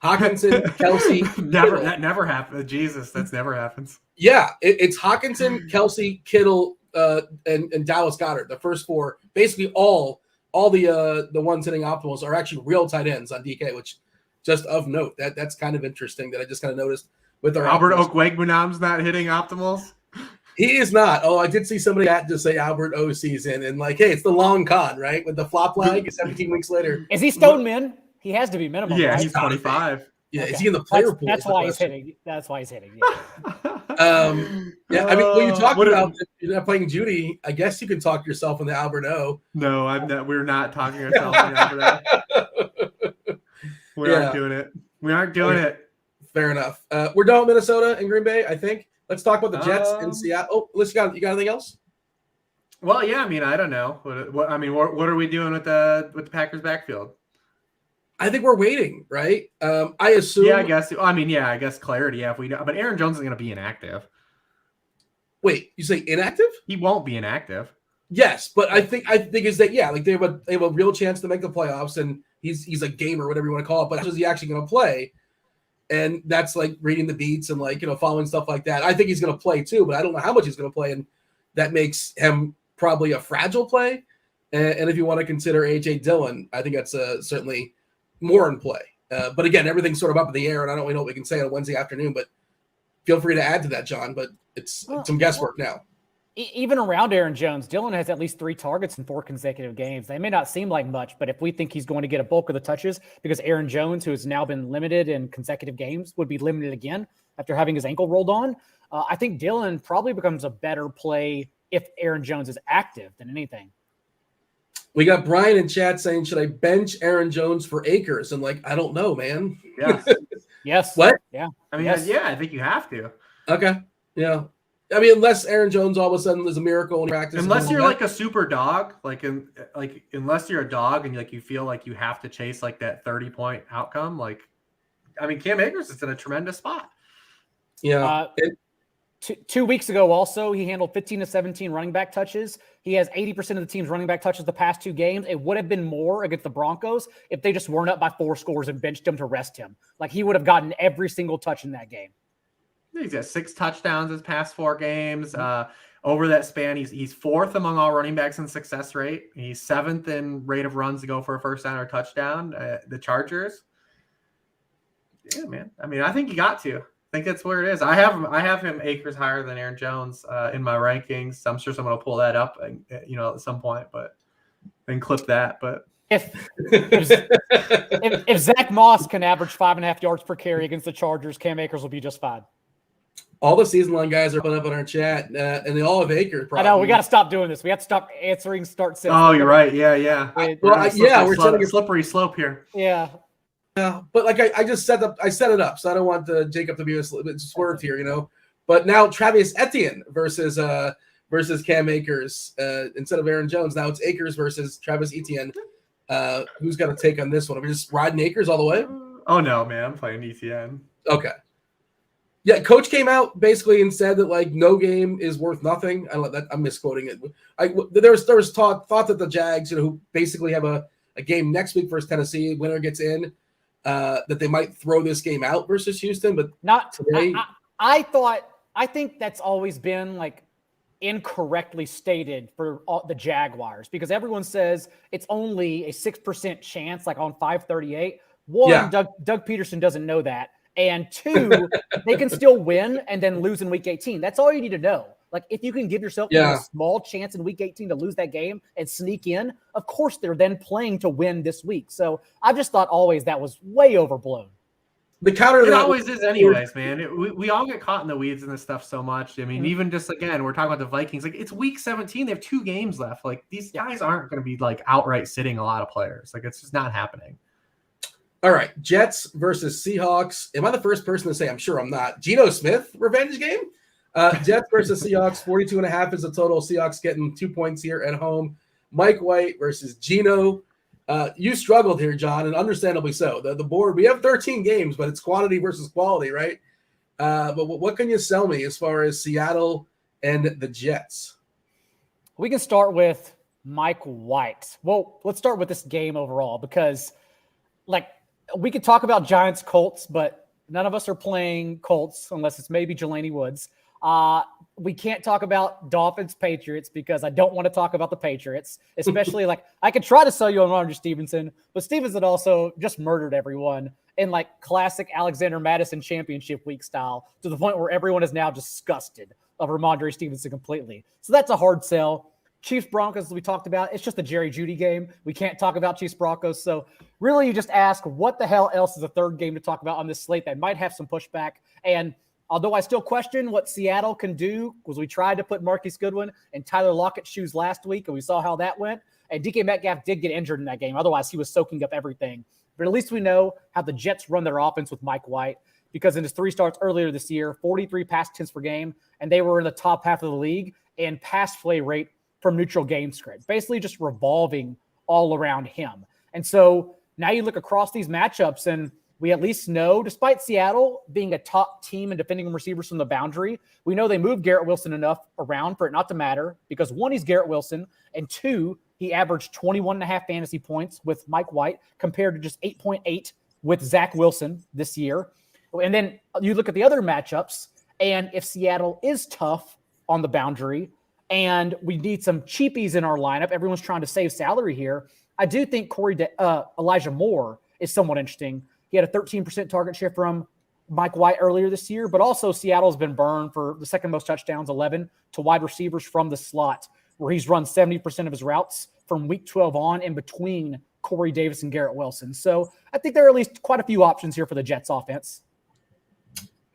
Hawkinson, Kelsey. That never happened. Jesus, that's never happens. Yeah, it's Hawkinson, Kelsey, Kittle, and Dallas Goedert. The first 4, basically all the ones hitting optimals are actually real tight ends on DK, which just of note. That's kind of interesting that I just kind of noticed with our Albert optimals. Okwegmunam's not hitting optimals. He is not. Oh, I did see somebody just say Albert O season and like, hey, it's the long con, right? With the flop flag 17 weeks later. Is he stone min? He has to be minimum. Yeah, right? he's 25. Yeah, Okay. is he in the player pool? That's why he's hitting. That's why he's hitting. Yeah. Yeah, I mean, when you talk What about you're not playing Judy, I guess you can talk yourself into Albert O. No, we're not talking ourselves in Albert O. We aren't doing it. We aren't doing it. Fair enough. We're done with Minnesota and Green Bay, I think. Let's talk about the Jets in Seattle. Oh, listen, you got anything else? Well, yeah, I mean, I don't know. What are we doing with the Packers backfield? I think we're waiting, right? I assume. Yeah, I guess. I guess clarity. Yeah, if we. But Aaron Jones is going to be inactive. Wait, you say inactive? He won't be inactive. Yes, but I think is that like they have a real chance to make the playoffs, and he's a gamer, whatever you want to call it. But is he actually going to play? And that's like reading the beats and like following stuff like that. I think he's going to play too, but I don't know how much he's going to play, and that makes him probably a fragile play. And if you want to consider AJ Dillon, I think that's certainly more in play. But again, everything's sort of up in the air, and I don't really know what we can say on a Wednesday afternoon. But feel free to add to that, John. But it's some guesswork now. Even around Aaron Jones, Dillon has at least 3 targets in 4 consecutive games. They may not seem like much, but if we think he's going to get a bulk of the touches, because Aaron Jones, who has now been limited in consecutive games, would be limited again after having his ankle rolled on, I think Dillon probably becomes a better play if Aaron Jones is active than anything. We got Brian in chat saying, should I bench Aaron Jones for Akers? And like, I don't know, man. Yes. Yes. What? Yeah. I mean, yes. yeah, I think you have to. Okay. Yeah. I mean, unless Aaron Jones all of a sudden is a miracle in practice. Unless you're like a super dog, unless you're a dog and like you feel like you have to chase like that 30-point outcome, like, I mean, Cam Akers is in a tremendous spot. Yeah. 2 weeks ago, also, he handled 15 to 17 running back touches. He has 80% of the team's running back touches the past 2 games. It would have been more against the Broncos if they just weren't up by 4 scores and benched him to rest him. Like, he would have gotten every single touch in that game. He's got 6 touchdowns his past 4 games. Over that span, he's 4th among all running backs in success rate. He's 7th in rate of runs to go for a first down or touchdown. The Chargers. Yeah, man. I mean, I think you got to. I think that's where it is. I have him Akers higher than Aaron Jones in my rankings. I'm sure someone will pull that up, at some point, but then clip that. But if Zach Moss can average 5.5 yards per carry against the Chargers, Cam Akers will be just fine. All the season long guys are putting up on our chat, and they all have Akers. Probably. I know we got to stop doing this. We have to stop answering start sits. Oh, you're right. Yeah. We're setting a slippery slope here. Yeah. Yeah, but like I just set it up, so I don't want Jacob to be a swerved here, But now Travis Etienne versus Cam Akers instead of Aaron Jones. Now it's Akers versus Travis Etienne. Who's got to take on this one? Are we just riding Akers all the way? Oh no, man, I'm playing Etienne. Okay. Yeah, coach came out basically and said that like no game is worth nothing. I'm misquoting it. There was thought that the Jags, who basically have a game next week versus Tennessee, winner gets in. That they might throw this game out versus Houston, but not today. I think that's always been like incorrectly stated for the Jaguars because everyone says it's only a 6% chance, like on 538. One, yeah. Doug Peterson doesn't know that, and 2, they can still win and then lose in week 18. That's all you need to know. Like, if you can give yourself even a small chance in week 18 to lose that game and sneak in, of course they're then playing to win this week. So I just thought always that was way overblown. The counter it always is anyways, man. We all get caught in the weeds and this stuff so much. I mean, even just, again, we're talking about the Vikings. Like, it's week 17. They have 2 games left. Like, these guys aren't going to be, like, outright sitting a lot of players. Like, it's just not happening. All right, Jets versus Seahawks. Am I the first person to say? I'm sure I'm not. Geno Smith, revenge game? Jets versus Seahawks, 42.5 is the total. Seahawks getting 2 points here at home. Mike White versus Geno. You struggled here, John, and understandably so. The board, we have 13 games, but it's quantity versus quality, right? But what can you sell me as far as Seattle and the Jets? We can start with Mike White. Well, let's start with this game overall because, like, we could talk about Giants Colts, but none of us are playing Colts unless it's maybe Jelani Woods. We can't talk about Dolphins Patriots because I don't want to talk about the Patriots, especially like I could try to sell you on Ramondre Stevenson, but Stevenson also just murdered everyone in like classic Alexander Madison championship week style to the point where everyone is now disgusted of Ramondre Stevenson completely. So that's a hard sell. Chiefs Broncos, as we talked about, it's just a Jerry Jeudy game. We can't talk about Chiefs Broncos. So really you just ask what the hell else is a third game to talk about on this slate that might have some pushback. And although I still question what Seattle can do, because we tried to put Marquise Goodwin and Tyler Lockett's shoes last week, and we saw how that went. And DK Metcalf did get injured in that game. Otherwise, he was soaking up everything. But at least we know how the Jets run their offense with Mike White, because in his 3 starts earlier this year, 43 pass attempts per game, and they were in the top half of the league in pass play rate from neutral game script, basically just revolving all around him. And so now you look across these matchups, and we at least know, despite Seattle being a top team in defending receivers from the boundary, we know they moved Garrett Wilson enough around for it not to matter because 1, he's Garrett Wilson, and 2, he averaged 21.5 fantasy points with Mike White compared to just 8.8 with Zach Wilson this year. And then you look at the other matchups, and if Seattle is tough on the boundary and we need some cheapies in our lineup, everyone's trying to save salary here, I do think Elijah Moore is somewhat interesting. He had a 13% target share from Mike White earlier this year, but also Seattle's been burned for the second most touchdowns, 11 to wide receivers from the slot, where he's run 70% of his routes from week 12 on in between Corey Davis and Garrett Wilson. So I think there are at least quite a few options here for the Jets offense.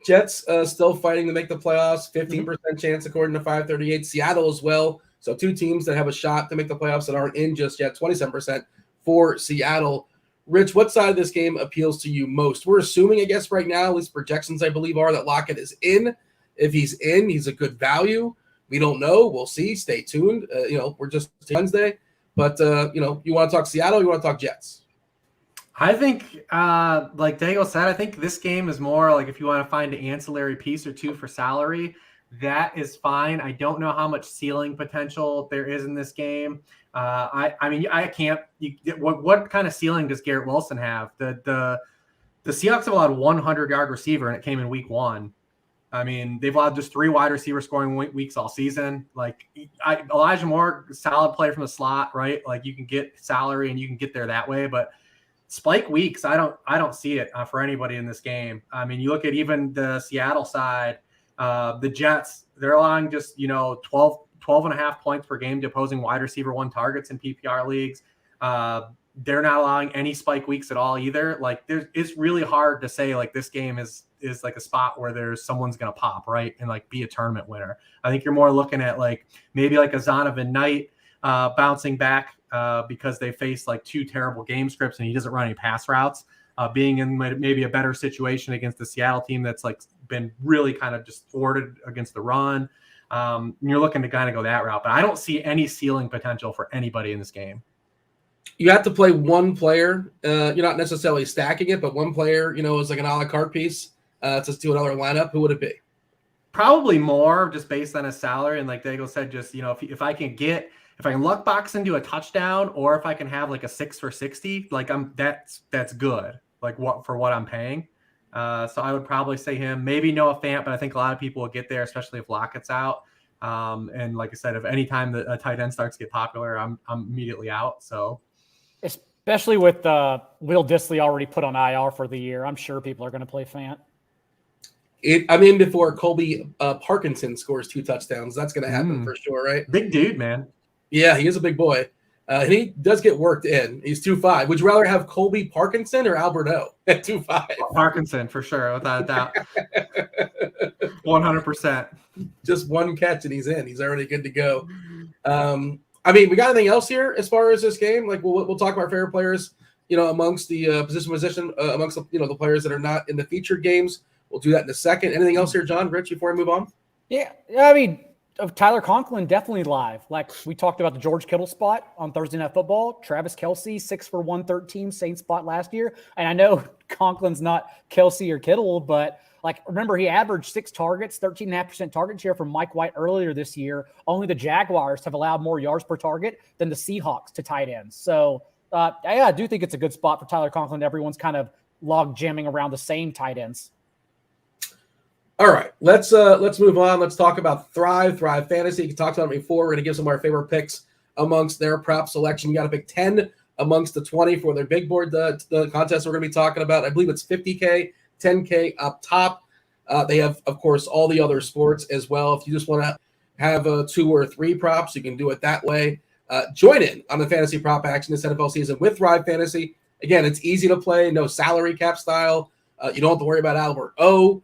Jets still fighting to make the playoffs, 15% chance according to 538. Seattle as well. So 2 teams that have a shot to make the playoffs that aren't in just yet, 27% for Seattle. Rich, what side of this game appeals to you most? We're assuming, I guess, right now, at least projections, I believe, are that Lockett is in. If he's in, he's a good value. We don't know. We'll see. Stay tuned. We're just Wednesday. But, you want to talk Seattle, you want to talk Jets? I think, like Daigle said, I think this game is more like if you want to find an ancillary piece or 2 for salary, that is fine. I don't know how much ceiling potential there is in this game. I can't. What kind of ceiling does Garrett Wilson have? The Seahawks have allowed 100-yard receiver, and it came in week 1. I mean, they've allowed just 3 wide receiver scoring weeks all season. Like Elijah Moore, solid player from the slot, right? Like you can get salary and you can get there that way, but spike weeks, I don't see it for anybody in this game. I mean, you look at even the Seattle side, the Jets, they're allowing just 12.5 points per game to opposing wide receiver 1 targets in PPR leagues. They're not allowing any spike weeks at all either. Like it's really hard to say like this game is like a spot where someone's going to pop, right? And like be a tournament winner. I think you're more looking at like maybe like a Zonovan Knight bouncing back because they face like 2 terrible game scripts and he doesn't run any pass routes, being in maybe a better situation against the Seattle team that's like been really kind of just thwarted against the run. You're looking to kind of go that route, but I don't see any ceiling potential for anybody in this game. You have to play one player. You're not necessarily stacking it, but one player, is like an a la carte piece to do another lineup. Who would it be? Probably more just based on his salary. And like Daigle said, just, if I can luck box into a touchdown, or if I can have like a 6 for 60, like that's good. Like what I'm paying. So I would probably say him, maybe Noah Fant, but I think a lot of people will get there, especially if Lockett's out. And like I said, if any time that a tight end starts to get popular, I'm immediately out. So especially with Will Dissly already put on IR for the year, I'm sure people are going to play Fant. I'm in before Colby Parkinson scores 2 touchdowns. That's going to happen for sure, right? Big dude, man. Yeah, he is a big boy. And he does get worked in. He's 2'5". Would you rather have Colby Parkinson or Alberto at 2'5"? Parkinson, for sure, without a doubt. 100%. Just one catch and he's in. He's already good to go. I mean, we got anything else here as far as this game? Like, we'll talk about our favorite players, amongst the position, amongst the players that are not in the featured games. We'll do that in a second. Anything else here, John, Rich, before we move on? Yeah, I mean, Tyler Conklin definitely live. Like we talked about the George Kittle spot on Thursday Night Football. Travis Kelce, 6 for 113, same spot last year. And I know Conklin's not Kelce or Kittle, but remember he averaged 6 targets, 13.5% target share from Mike White earlier this year. Only the Jaguars have allowed more yards per target than the Seahawks to tight ends. So I do think it's a good spot for Tyler Conklin. Everyone's kind of log jamming around the same tight ends. All right, let's move on. Let's talk about Thrive Fantasy. You talked about it before. We're going to give some of our favorite picks amongst their prop selection. You got to pick 10 amongst the 20 for their big board, the contest we're going to be talking about. I believe it's 50K, 10K up top. They have, of course, all the other sports as well. If you just want to have 2 or 3 props, you can do it that way. Join in on the fantasy prop action this NFL season with Thrive Fantasy. Again, it's easy to play, no salary cap style. You don't have to worry about Albert O.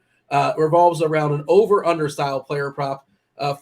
Revolves around an over-under style player prop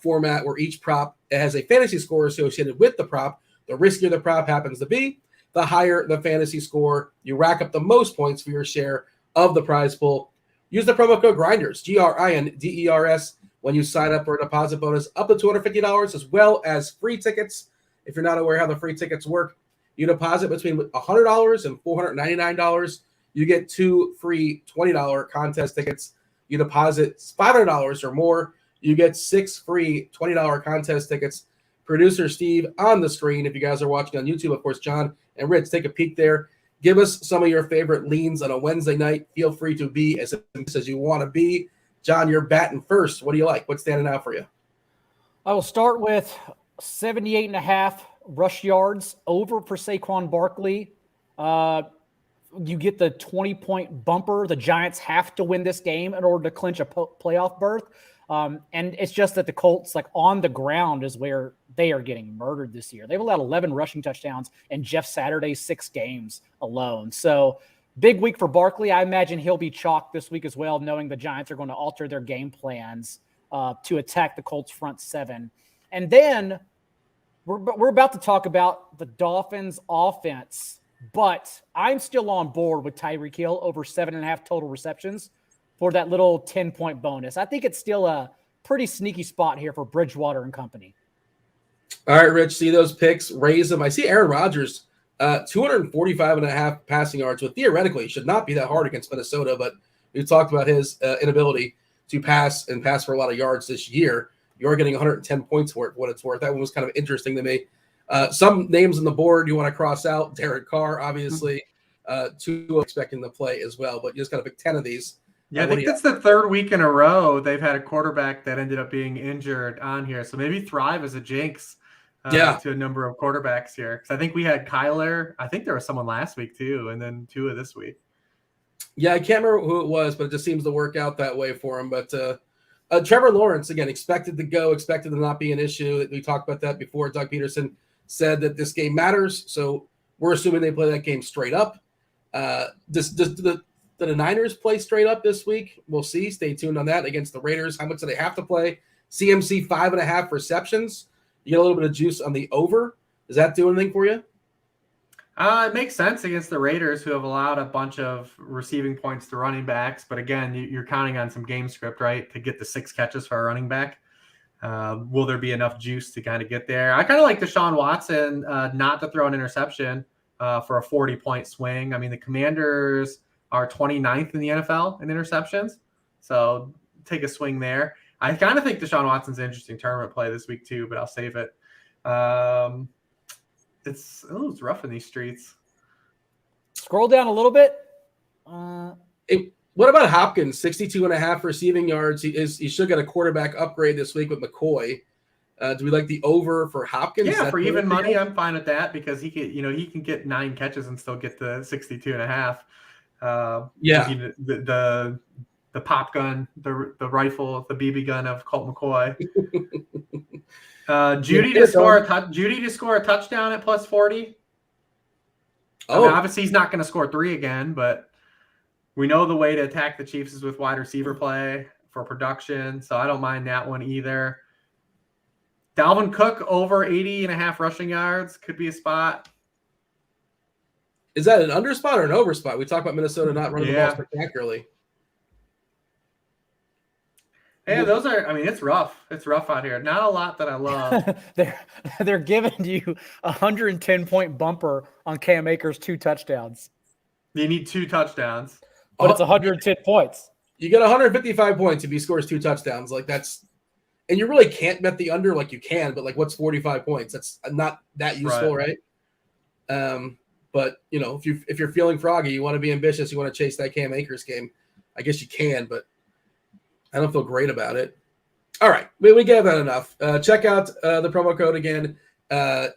format where each prop has a fantasy score associated with the prop. The riskier the prop happens to be, the higher the fantasy score. You rack up the most points for your share of the prize pool. Use the promo code GRINDERS, GRINDERS, when you sign up for a deposit bonus up to $250, as well as free tickets. If you're not aware how the free tickets work, you deposit between $100 and $499. You get 2 free $20 contest tickets. You deposit $500 or more, you get 6 free $20 contest tickets. Producer Steve on the screen. If you guys are watching on YouTube, of course, John and Rich, take a peek there. Give us some of your favorite leans on a Wednesday night. Feel free to be as you want to be. John, you're batting first. What do you like? What's standing out for you? I will start with 78.5 rush yards over for Saquon Barkley. You get the 20-point bumper. The Giants have to win this game in order to clinch a playoff berth. And it's just that the Colts, on the ground, is where they are getting murdered this year. They've allowed 11 rushing touchdowns in Jeff Saturday's 6 games alone. So big week for Barkley. I imagine he'll be chalked this week as well, knowing the Giants are going to alter their game plans to attack the Colts front 7. And then we're about to talk about the Dolphins offense. But I'm still on board with Tyreek Hill over 7.5 total receptions for that little 10-point bonus. I think it's still a pretty sneaky spot here for Bridgewater and company. All right, Rich, see those picks, raise them. I see Aaron Rodgers, 245.5 passing yards, but theoretically should not be that hard against Minnesota. But we talked about his inability to pass for a lot of yards this year. You're getting 110 points for it, what it's worth. That one was kind of interesting to me. Some names on the board you want to cross out. Derek Carr, obviously, 2 expecting to play as well, but you just got to pick 10 of these. Yeah, I think that's the 3rd week in a row they've had a quarterback that ended up being injured on here. So maybe Thrive as a jinx to a number of quarterbacks here. Because I think we had Kyler. I think there was someone last week too, and then 2 of this week. Yeah, I can't remember who it was, but it just seems to work out that way for him. But Trevor Lawrence, again, expected to not be an issue. We talked about that before. Doug Peterson said that this game matters, so we're assuming they play that game straight up. Does the Niners play straight up this week? We'll see. Stay tuned on that against the Raiders. How much do they have to play? CMC 5.5 receptions. You get a little bit of juice on the over. Does that do anything for you? It makes sense against the Raiders, who have allowed a bunch of receiving points to running backs. But again, you're counting on some game script, right, to get the 6 catches for a running back. Will there be enough juice to kind of get there? I kind of like Deshaun Watson not to throw an interception for a 40-point swing. I mean, the Commanders are 29th in the NFL in interceptions. So take a swing there. I kind of think Deshaun Watson's an interesting tournament play this week too, but I'll save it. It's rough in these streets. Scroll down a little bit. What about Hopkins? 62.5 receiving yards. He should get a quarterback upgrade this week with McCoy. Do we like the over for Hopkins? Yeah, for even money, I'm fine with that because he can get 9 catches and still get the 62.5. The pop gun, the rifle, the BB gun of Colt McCoy. Judy to score a touchdown at plus 40. I mean, obviously he's not going to score 3 again, but we know the way to attack the Chiefs is with wide receiver play for production, so I don't mind that one either. Dalvin Cook over 80.5 rushing yards could be a spot. Is that an under spot or an over spot? We talked about Minnesota not running the ball spectacularly. Yeah, those are. I mean, it's rough. It's rough out here. Not a lot that I love. they're giving you 110-point bumper on Cam Akers 2 touchdowns. You need 2 touchdowns, but it's 110 points. You get 155 points if he scores 2 touchdowns. Like that's, and you really can't bet the under like you can, but like what's 45 points? That's not that useful, right? But you know, if you're feeling froggy, you want to be ambitious, you want to chase that Cam Akers game. I guess you can, but I don't feel great about it. All right, we gave that enough. Check out the promo code again.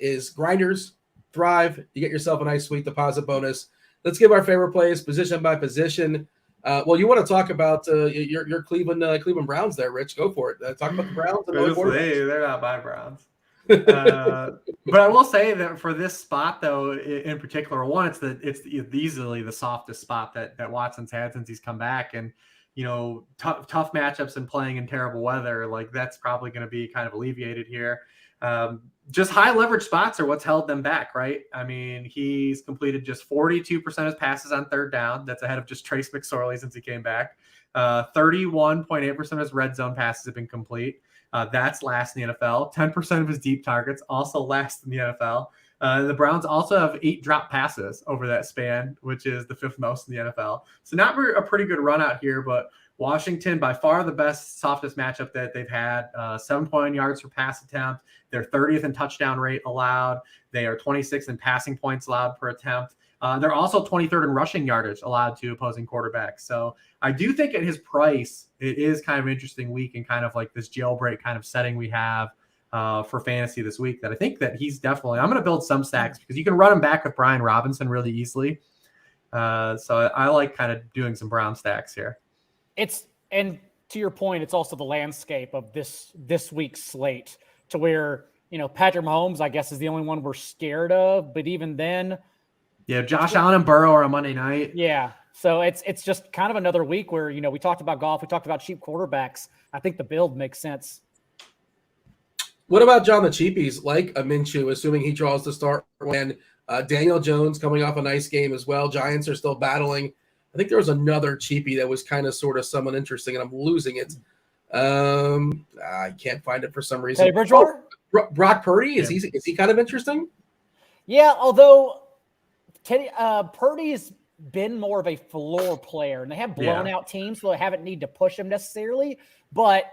Is Grinders Thrive. You get yourself a nice sweet deposit bonus. Let's give our favorite plays position by position. Well, you want to talk about your Cleveland Browns there, Rich? Go for it. Talk about the Browns. They're not my Browns. But I will say that for this spot, though, in particular, one, it's easily the softest spot that Watson's had since he's come back, and you know, tough matchups and playing in terrible weather, like that's probably going to be kind of alleviated here. Just high leverage spots are what's held them back, right? I mean, he's completed just 42% of his passes on 3rd down. That's ahead of just Trace McSorley since he came back. 31.8% of his red zone passes have been complete. That's last in the NFL. 10% of his deep targets also last in the NFL. The Browns also have 8 drop passes over that span, which is the 5th most in the NFL. So not a pretty good run out here, but Washington, by far the best, softest matchup that they've had. 7.1 yards per pass attempt. They're 30th in touchdown rate allowed. They are 26th in passing points allowed per attempt. They're also 23rd in rushing yardage allowed to opposing quarterbacks. So I do think at his price, it is kind of an interesting week and kind of like this jailbreak kind of setting we have for fantasy this week that I think that he's definitely – I'm going to build some stacks because you can run him back with Brian Robinson really easily. So I like kind of doing some Brown stacks here. And to your point, it's also the landscape of this week's slate to where, you know, Patrick Mahomes, I guess, is the only one we're scared of. But even then – yeah, Josh Allen and Burrow are on Monday night. Yeah. So it's just kind of another week where, you know, we talked about golf. We talked about cheap quarterbacks. I think the build makes sense. What about John the cheapies like a Minshew, assuming he draws the start, and Daniel Jones coming off a nice game as well? Giants are still battling. I think there was another cheapie that was kind of sort of someone interesting, and I'm losing it. I can't find it for some reason. Teddy Bridgewater? Brock Purdy? Is he kind of interesting? Yeah, although Purdy's been more of a floor player, and they have blown out teams, so they haven't need to push him necessarily. But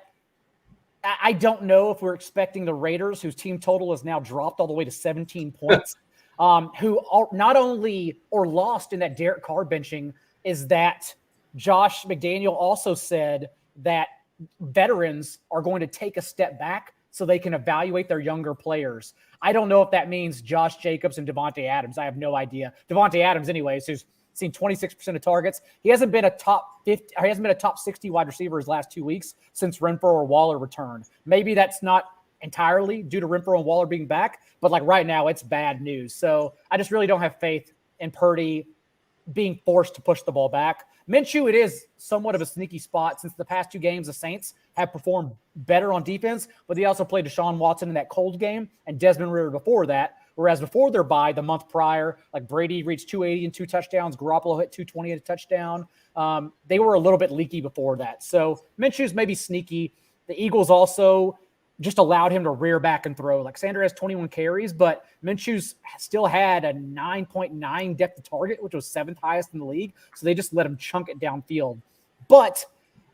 I don't know if we're expecting the Raiders, whose team total is now dropped all the way to 17 points, who are not only or lost in that Derek Carr benching, is that Josh McDaniel also said that veterans are going to take a step back so they can evaluate their younger players. I don't know if that means Josh Jacobs and Devontae Adams. I have no idea. Devontae Adams, anyways, who's seen 26% of targets. He hasn't been a top 50. He hasn't been a top 60 wide receiver his last 2 weeks since Renfro or Waller returned. Maybe that's not entirely due to Renfro and Waller being back, but like right now, it's bad news. So I just really don't have faith in Purdy being forced to push the ball back. Minshew, it is somewhat of a sneaky spot since the past 2 games, the Saints have performed better on defense, but they also played Deshaun Watson in that cold game and Desmond Ridder before that. Whereas before their bye, the month prior, like Brady reached 280 and 2 touchdowns, Garoppolo hit 220 and a touchdown. They were a little bit leaky before that. So Minshew's maybe sneaky. The Eagles also just allowed him to rear back and throw. Like Sanders has 21 carries, but Minshew's still had a 9.9 depth of target, which was 7th highest in the league. So they just let him chunk it downfield. But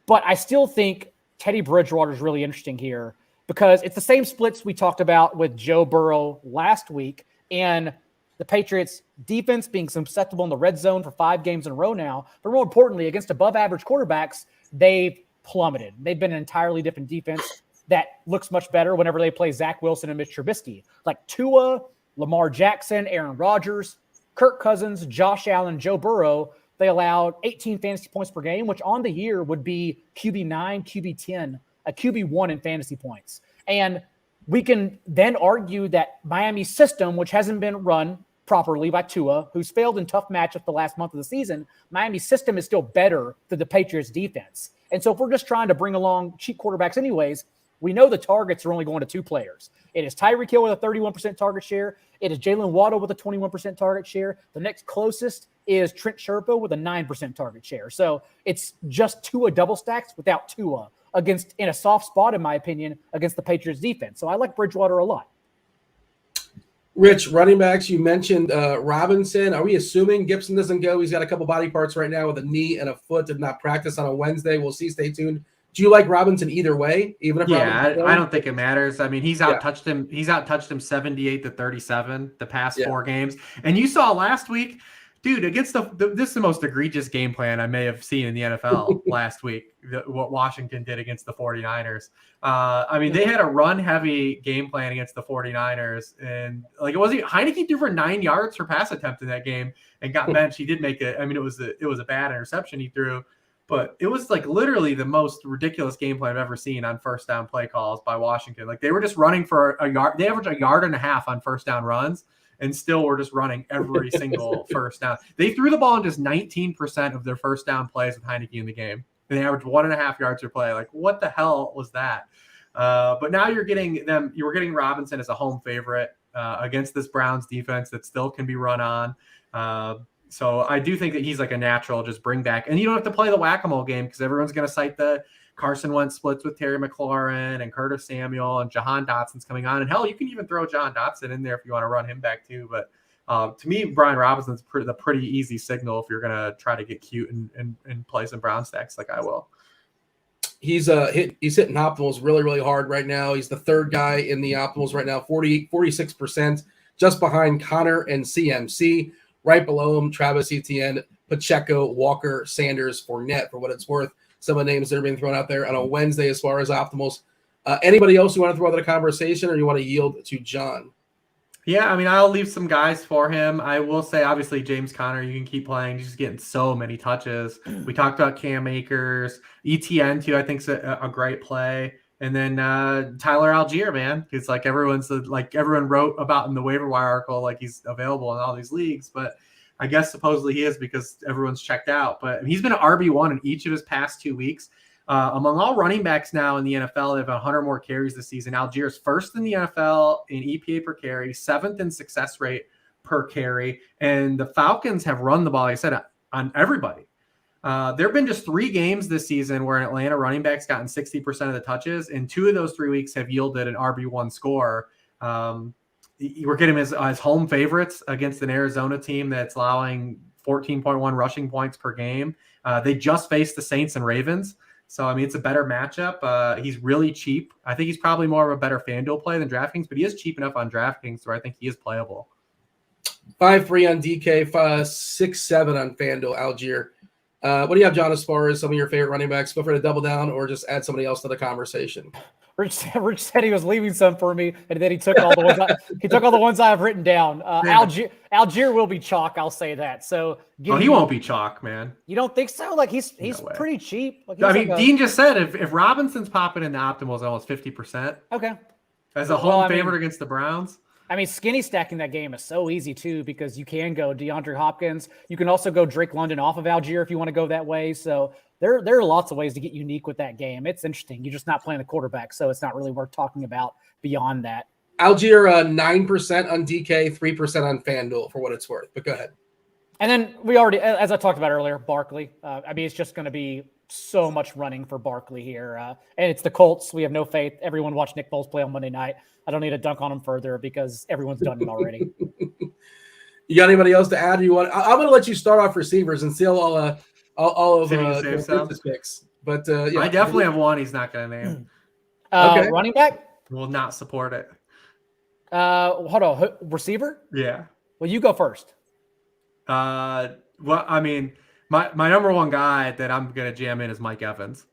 I still think Teddy Bridgewater is really interesting here because it's the same splits we talked about with Joe Burrow last week and the Patriots defense being susceptible in the red zone for 5 games in a row now. But more importantly, against above average quarterbacks, they've plummeted. They've been an entirely different defense that looks much better whenever they play Zach Wilson and Mitch Trubisky. Like Tua, Lamar Jackson, Aaron Rodgers, Kirk Cousins, Josh Allen, Joe Burrow, they allowed 18 fantasy points per game, which on the year would be QB9, QB10, a QB1 in fantasy points. And we can then argue that Miami's system, which hasn't been run properly by Tua, who's failed in tough matchups the last month of the season, Miami's system is still better than the Patriots' defense. And so if we're just trying to bring along cheap quarterbacks anyways, we know the targets are only going to 2 players. It is Tyreek Hill with a 31% target share. It is Jalen Waddle with a 21% target share. The next closest is Trent Sherpa with a 9% target share. So it's just Tua double stacks without Tua against, in a soft spot, in my opinion, against the Patriots defense. So I like Bridgewater a lot. Rich, running backs, you mentioned Robinson. Are we assuming Gibson doesn't go? He's got a couple body parts right now with a knee and a foot. Did not practice on a Wednesday. We'll see. Stay tuned. Do you like Robinson either way? Even if I don't think it matters. I mean, he's out-touched him 78-37 the past 4 games. And you saw last week, dude, against this is the most egregious game plan I may have seen in the NFL last week, what Washington did against the 49ers. I mean, they had a run-heavy game plan against the 49ers. And, like, it wasn't Heineke threw for 9 yards for pass attempt in that game and got benched. He did make it. I mean, it was a bad interception he threw. But it was like literally the most ridiculous game plan I've ever seen on first down play calls by Washington. Like they were just running for a yard. They averaged 1.5 yards on first down runs and still were just running every single first down. They threw the ball on just 19% of their first down plays with Heineke in the game. And they averaged 1.5 yards per play. Like what the hell was that? But now you were getting Robinson as a home favorite against this Browns defense that still can be run on. So I do think that he's like a natural just bring back. And you don't have to play the whack-a-mole game because everyone's going to cite the Carson Wentz splits with Terry McLaurin and Curtis Samuel and Jahan Dotson's coming on. And hell, you can even throw Jahan Dotson in there if you want to run him back too. But to me, Brian Robinson's the pretty easy signal if you're going to try to get cute and play some Brown stacks like I will. He's hitting optimals really, really hard right now. He's the 3rd guy in the optimals right now, 46%, just behind Connor and CMC. Right below him, Travis Etienne, Pacheco, Walker, Sanders, Fournette, for what it's worth. Some of the names that are being thrown out there on a Wednesday as far as optimals. Anybody else you want to throw out the conversation, or you want to yield to John? Yeah, I mean, I'll leave some guys for him. I will say, obviously, James Conner, you can keep playing. He's just getting so many touches. We talked about Cam Akers. Etienne, too, I think is a great play. And then Tyler Algier, man, it's like everyone wrote about in the waiver wire article, like he's available in all these leagues. But I guess supposedly he is because everyone's checked out. But he's been an RB1 in each of his past 2 weeks. Among all running backs now in the NFL, they have 100 more carries this season. Algier's 1st in the NFL in EPA per carry, 7th in success rate per carry. And the Falcons have run the ball, like I said, on everybody. There have been just 3 games this season where an Atlanta running back's gotten 60% of the touches, and 2 of those 3 weeks have yielded an RB1 score. We're getting him as home favorites against an Arizona team that's allowing 14.1 rushing points per game. They just faced the Saints and Ravens. So, I mean, it's a better matchup. He's really cheap. I think he's probably more of a better FanDuel play than DraftKings, but he is cheap enough on DraftKings where I think he is playable. 5.3 on DK, 6.7 on FanDuel, Algier. What do you have, John, as far as some of your favorite running backs? Feel free to double down or just add somebody else to the conversation. Rich said he was leaving some for me, and then he took all the ones I have written down. Algier will be chalk. I'll say that. So he won't be chalk, man. You don't think so? Like he's pretty cheap. Like, Dean just said if Robinson's popping in the optimals almost 50%. Okay. As a home favorite against the Browns. I mean, skinny stacking that game is so easy too because you can go DeAndre Hopkins. You can also go Drake London off of Algier if you want to go that way. So there are lots of ways to get unique with that game. It's interesting. You're just not playing the quarterback, so it's not really worth talking about beyond that. Algier 9% on DK, 3% on FanDuel for what it's worth. But go ahead. And then we already, as I talked about earlier, Barkley. I mean, it's just going to be so much running for Barkley here. And it's the Colts. We have no faith. Everyone watched Nick Foles play on Monday night. I don't need to dunk on him further because everyone's done it already. You got anybody else to add? I'm going to let you start off receivers and steal all of the picks. But yeah, I definitely have one he's not going to name. Okay. Running back? Will not support it. Hold on. Receiver? Yeah. Well, you go first. Well, I mean, my number one guy that I'm going to jam in is Mike Evans.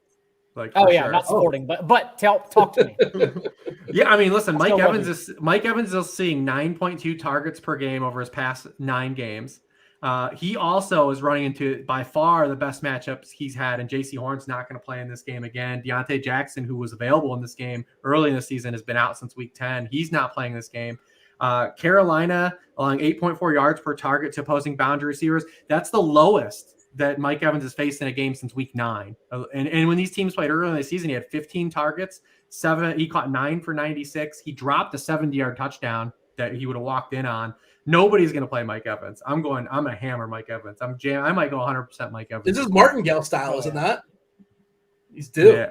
Like, sure. Not supporting, but talk to me. Yeah, I mean, listen, Mike Evans is seeing 9.2 targets per game over his past 9 games. He also is running into by far the best matchups he's had, and J.C. Horn's not going to play in this game again. Deontay Jackson, who was available in this game early in the season, has been out since week 10. He's not playing this game. Carolina allowing 8.4 yards per target to opposing boundary receivers. That's the lowest that Mike Evans has faced in a game since week 9. And when these teams played earlier in the season, he had 15 targets, 7. He caught 9 for 96. He dropped a 70-yard touchdown that he would have walked in on. Nobody's going to play Mike Evans. I'm going to hammer Mike Evans. I might go 100% Mike Evans. This is Martingale style, is it not? He's due. Yeah.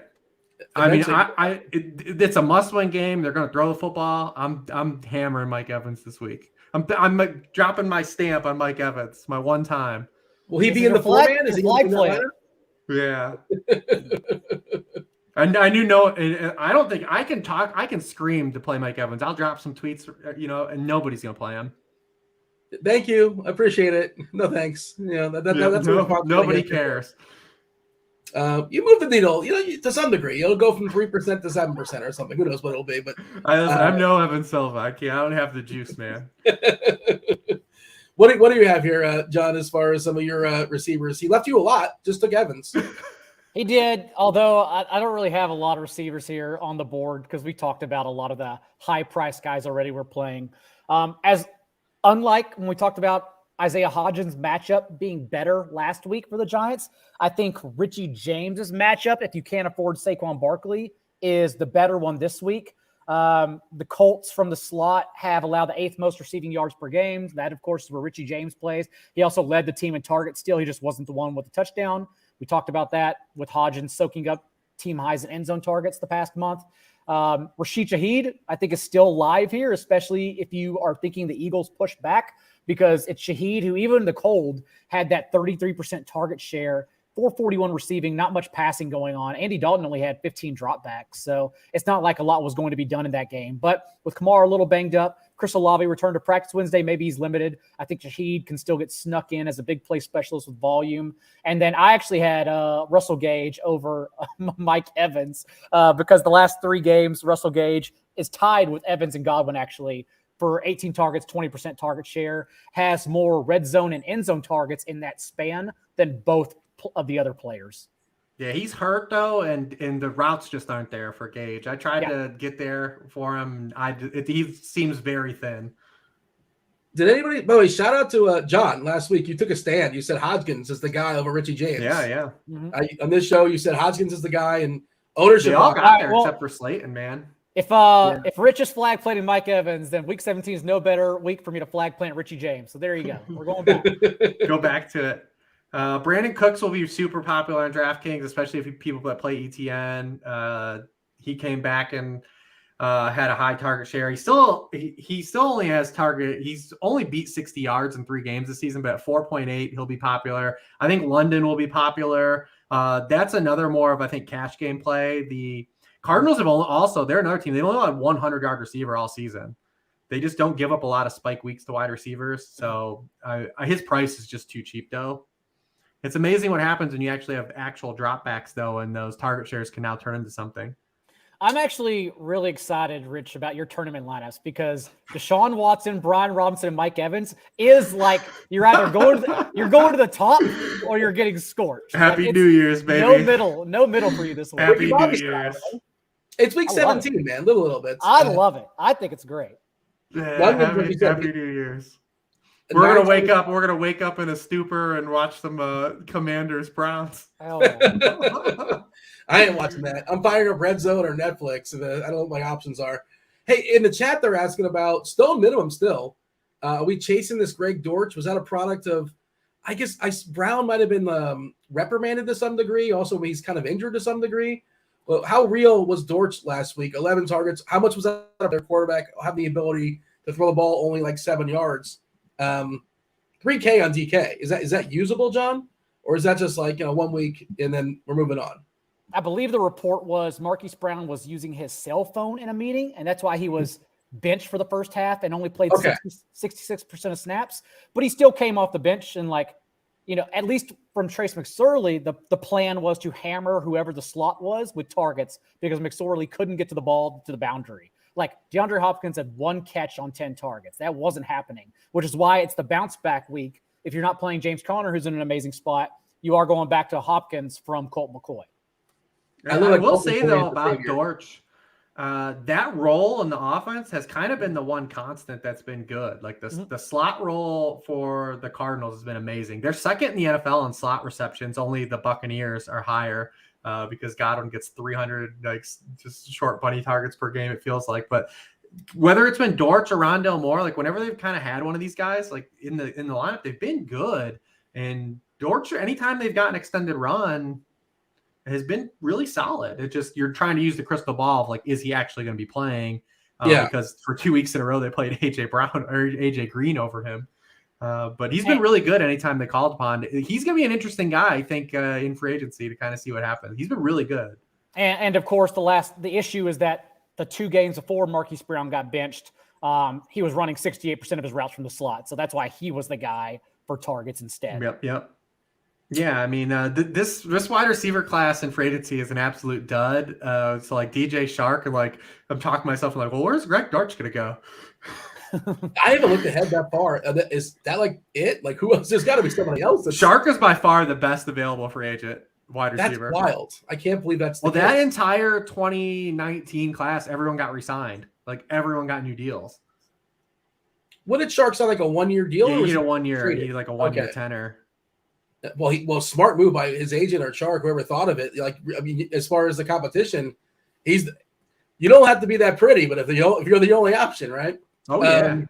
I mean, it's a must-win game. They're going to throw the football. I'm hammering Mike Evans this week. I'm dropping my stamp on Mike Evans. My one time. Will he be in the four-man? Is he flag in play? Yeah. And I knew no. I don't think I can talk. I can scream to play Mike Evans. I'll drop some tweets, and nobody's going to play him. Thank you. I appreciate it. No thanks. That's nobody cares. You move the needle, to some degree. It'll go from 3% to 7% or something. Who knows what it'll be? But I'm no Evan Silva. I don't have the juice, man. What do you have here, John? As far as some of your receivers, he left you a lot. Just took Evans. He did, although I don't really have a lot of receivers here on the board because we talked about a lot of the high-priced guys already we're playing. Unlike when we talked about Isaiah Hodgins' matchup being better last week for the Giants, I think Richie James's matchup, if you can't afford Saquon Barkley, is the better one this week. The Colts from the slot have allowed the 8th most receiving yards per game. That, of course, is where Richie James plays. He also led the team in targets. Still, he just wasn't the one with the touchdown. We talked about that with Hodgins soaking up team highs in end zone targets the past month. Rashid Shaheed, I think, is still live here, especially if you are thinking the Eagles push back, because it's Shaheed who, even in the cold, had that 33% target share, 441 receiving, not much passing going on. Andy Dalton only had 15 dropbacks, so it's not like a lot was going to be done in that game. But with Kamara a little banged up, Chris Olave returned to practice Wednesday. Maybe he's limited. I think Shaheed can still get snuck in as a big play specialist with volume. And then I actually had Russell Gage over Mike Evans because the last 3 games, Russell Gage is tied with Evans and Godwin actually for 18 targets, 20% target share, has more red zone and end zone targets in that span than both of the other players. Yeah, he's hurt though, and the routes just aren't there for Gage. I tried to get there for him. He seems very thin. Did anybody? By the way, shout out to John. Last week, you took a stand. You said Hodgins is the guy over Richie James. Yeah. Mm-hmm. On this show, you said Hodgins is the guy, and ownership. They all got there except for Slayton, man. If Rich is flag planting Mike Evans, then week 17 is no better week for me to flag plant Richie James. So there you go. We're going back. Go back to it. Brandon Cooks will be super popular on DraftKings, especially if people that play ETN. He came back and had a high target share. He still only has target. He's only beat 60 yards in 3 games this season, but at 4.8, he'll be popular. I think London will be popular. That's another more of, I think, cash game play. The Cardinals have they're another team. They've only had 100-yard receiver all season. They just don't give up a lot of spike weeks to wide receivers. So his price is just too cheap, though. It's amazing what happens when you actually have actual dropbacks, though, and those target shares can now turn into something. I'm actually really excited, Rich, about your tournament lineups because Deshaun Watson, Brian Robinson, and Mike Evans is like you're either going to the top or you're getting scorched. Happy New Year's, baby. No middle for you this week. Happy New Year's. It's week 17, man. Live a little bit. I love it. I think it's great. Yeah, happy New Year's. We're gonna wake up. We're gonna wake up in a stupor and watch some Commanders Browns. Hell yeah. I ain't watching that. I'm firing up Red Zone or Netflix. I don't know what my options are. Hey, in the chat, they're asking about stone minimum still. Are we chasing this Greg Dortch? Was that a product of, I guess, Brown might have been reprimanded to some degree. Also, he's kind of injured to some degree. Well, how real was Dortch last week? 11 targets. How much was that of their quarterback have the ability to throw the ball only like 7 yards? 3K on DK. Is that usable, John? Or is that just like 1 week and then we're moving on? I believe the report was Marquise Brown was using his cell phone in a meeting, and that's why he was benched for the first half and only played 66% of snaps. But he still came off the bench and at least from Trace McSorley, the plan was to hammer whoever the slot was with targets because McSorley couldn't get to the ball to the boundary. Like DeAndre Hopkins had 1 catch on 10 targets. That wasn't happening, which is why it's the bounce back week if you're not playing James Conner, who's in an amazing spot, you are going back to Hopkins from Colt McCoy. I will say, though, about Dortch, that role in the offense has kind of been the one constant that's been good. Like the slot role for the Cardinals has been amazing. They're second in the NFL in slot receptions. Only the Buccaneers are higher because Godwin gets 300 like just short bunny targets per game, it feels like. But whether it's been Dortch or Rondale Moore, like whenever they've kind of had one of these guys like in the lineup, they've been good. And Dortch, anytime they've got an extended run, has been really solid. It just, you're trying to use the crystal ball of like, is he actually going to be playing? Because for 2 weeks in a row, they played AJ Green over him. But he's been really good anytime they called upon. He's going to be an interesting guy, I think, in free agency to kind of see what happens. He's been really good. And of course, the issue is that the 2 games before Marquise Brown got benched, he was running 68% of his routes from the slot. So that's why he was the guy for targets instead. Yep. Yeah, I mean, this wide receiver class in free agency is an absolute dud. So like DJ Shark, and like I'm talking to myself, I'm like, well, where's Greg Dortch gonna go? I haven't looked ahead that far. Is that like it? Like who else? There's got to be somebody else. Shark is by far the best available free agent wide receiver. That's wild. I can't believe that's the case. That entire 2019 class, everyone got re-signed. Like everyone got new deals. What did Shark sign, like a 1-year deal? Yeah, he need a 1 year. He need like a 1 year tenor. Well, smart move by his agent or Shark, whoever thought of it. Like, I mean, as far as the competition, you don't have to be that pretty, but if you're the only option, right? Oh yeah,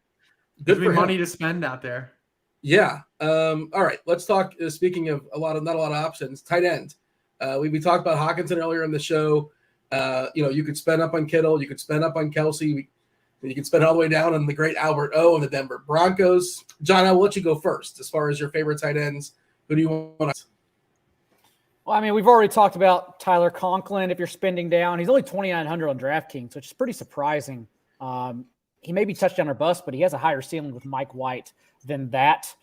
good for money to spend out there. Yeah. All right, let's talk. Speaking of not a lot of options, tight end. We talked about Hawkinson earlier in the show. You could spend up on Kittle, you could spend up on Kelsey, you can spend all the way down on the great Albert O and the Denver Broncos. John, I'll let you go first as far as your favorite tight ends. Who do you want to? Well, I mean, we've already talked about Tyler Conklin. If you're spending down, he's only 2,900 on DraftKings, which is pretty surprising. He may be touchdown or bust, but he has a higher ceiling with Mike White than that.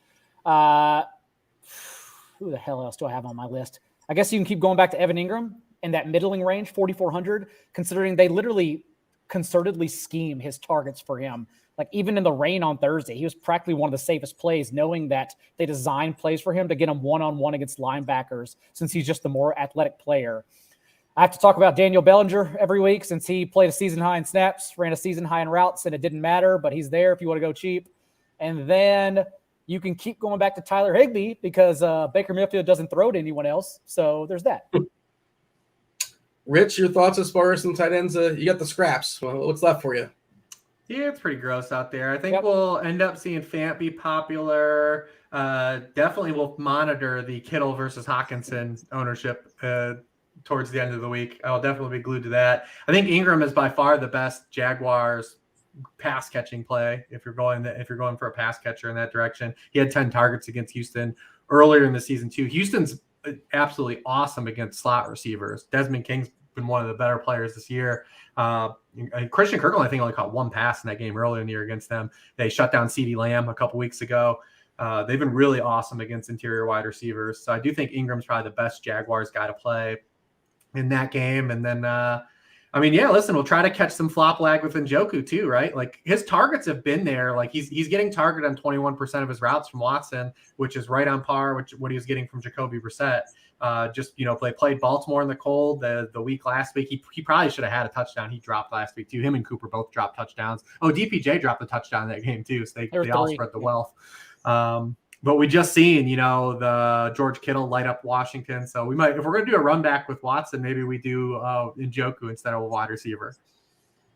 Who the hell else do I have on my list? I guess you can keep going back to Evan Ingram in that middling range, 4,400, considering they literally concertedly scheme his targets for him. Like even in the rain on Thursday, he was practically one of the safest plays, knowing that they designed plays for him to get him one-on-one against linebackers since he's just the more athletic player. I have to talk about Daniel Bellinger every week since he played a season high in snaps, ran a season high in routes, and it didn't matter, but he's there if you want to go cheap. And then you can keep going back to Tyler Higbee because Baker Mayfield doesn't throw to anyone else. So there's that. Rich, your thoughts as far as some tight ends? You got the scraps. Well, what's left for you? Yeah, it's pretty gross out there. I think we'll end up seeing Fant be popular. Definitely we'll monitor the Kittle versus Hawkinson ownership towards the end of the week. I'll definitely be glued to that. I think Ingram is by far the best Jaguars pass catching play if you're going for a pass catcher in that direction. He had 10 targets against Houston earlier in the season too. Houston's absolutely awesome against slot receivers. Desmond King's been one of the better players this year. Christian Kirkland, I think, only caught 1 pass in that game earlier in the year against them. They shut down CeeDee Lamb a couple weeks ago. They've been really awesome against interior wide receivers. So I do think Ingram's probably the best Jaguars guy to play in that game. And then, listen, we'll try to catch some flop lag with Njoku too, right? Like his targets have been there. Like he's getting targeted on 21% of his routes from Watson, which is right on par with what he was getting from Jacoby Brissett. They played Baltimore in the cold the week last week. He probably should have had a touchdown. He dropped last week too. Him and Cooper both dropped touchdowns. Oh, DPJ dropped a touchdown in that game too. So they all spread the wealth. But we just seen, the George Kittle light up Washington. So we might, if we're going to do a run back with Watson, maybe we do Njoku instead of a wide receiver.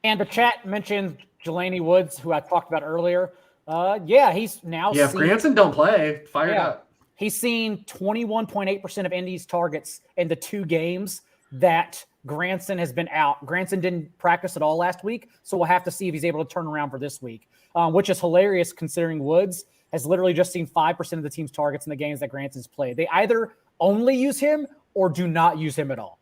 And the chat mentioned Jelani Woods, who I talked about earlier. He's now if Granson don't play, fire it up. He's seen 21.8% of Indy's targets in the 2 games that Granson has been out. Granson didn't practice at all last week, so we'll have to see if he's able to turn around for this week, which is hilarious considering Woods has literally just seen 5% of the team's targets in the games that Granson's played. They either only use him or do not use him at all.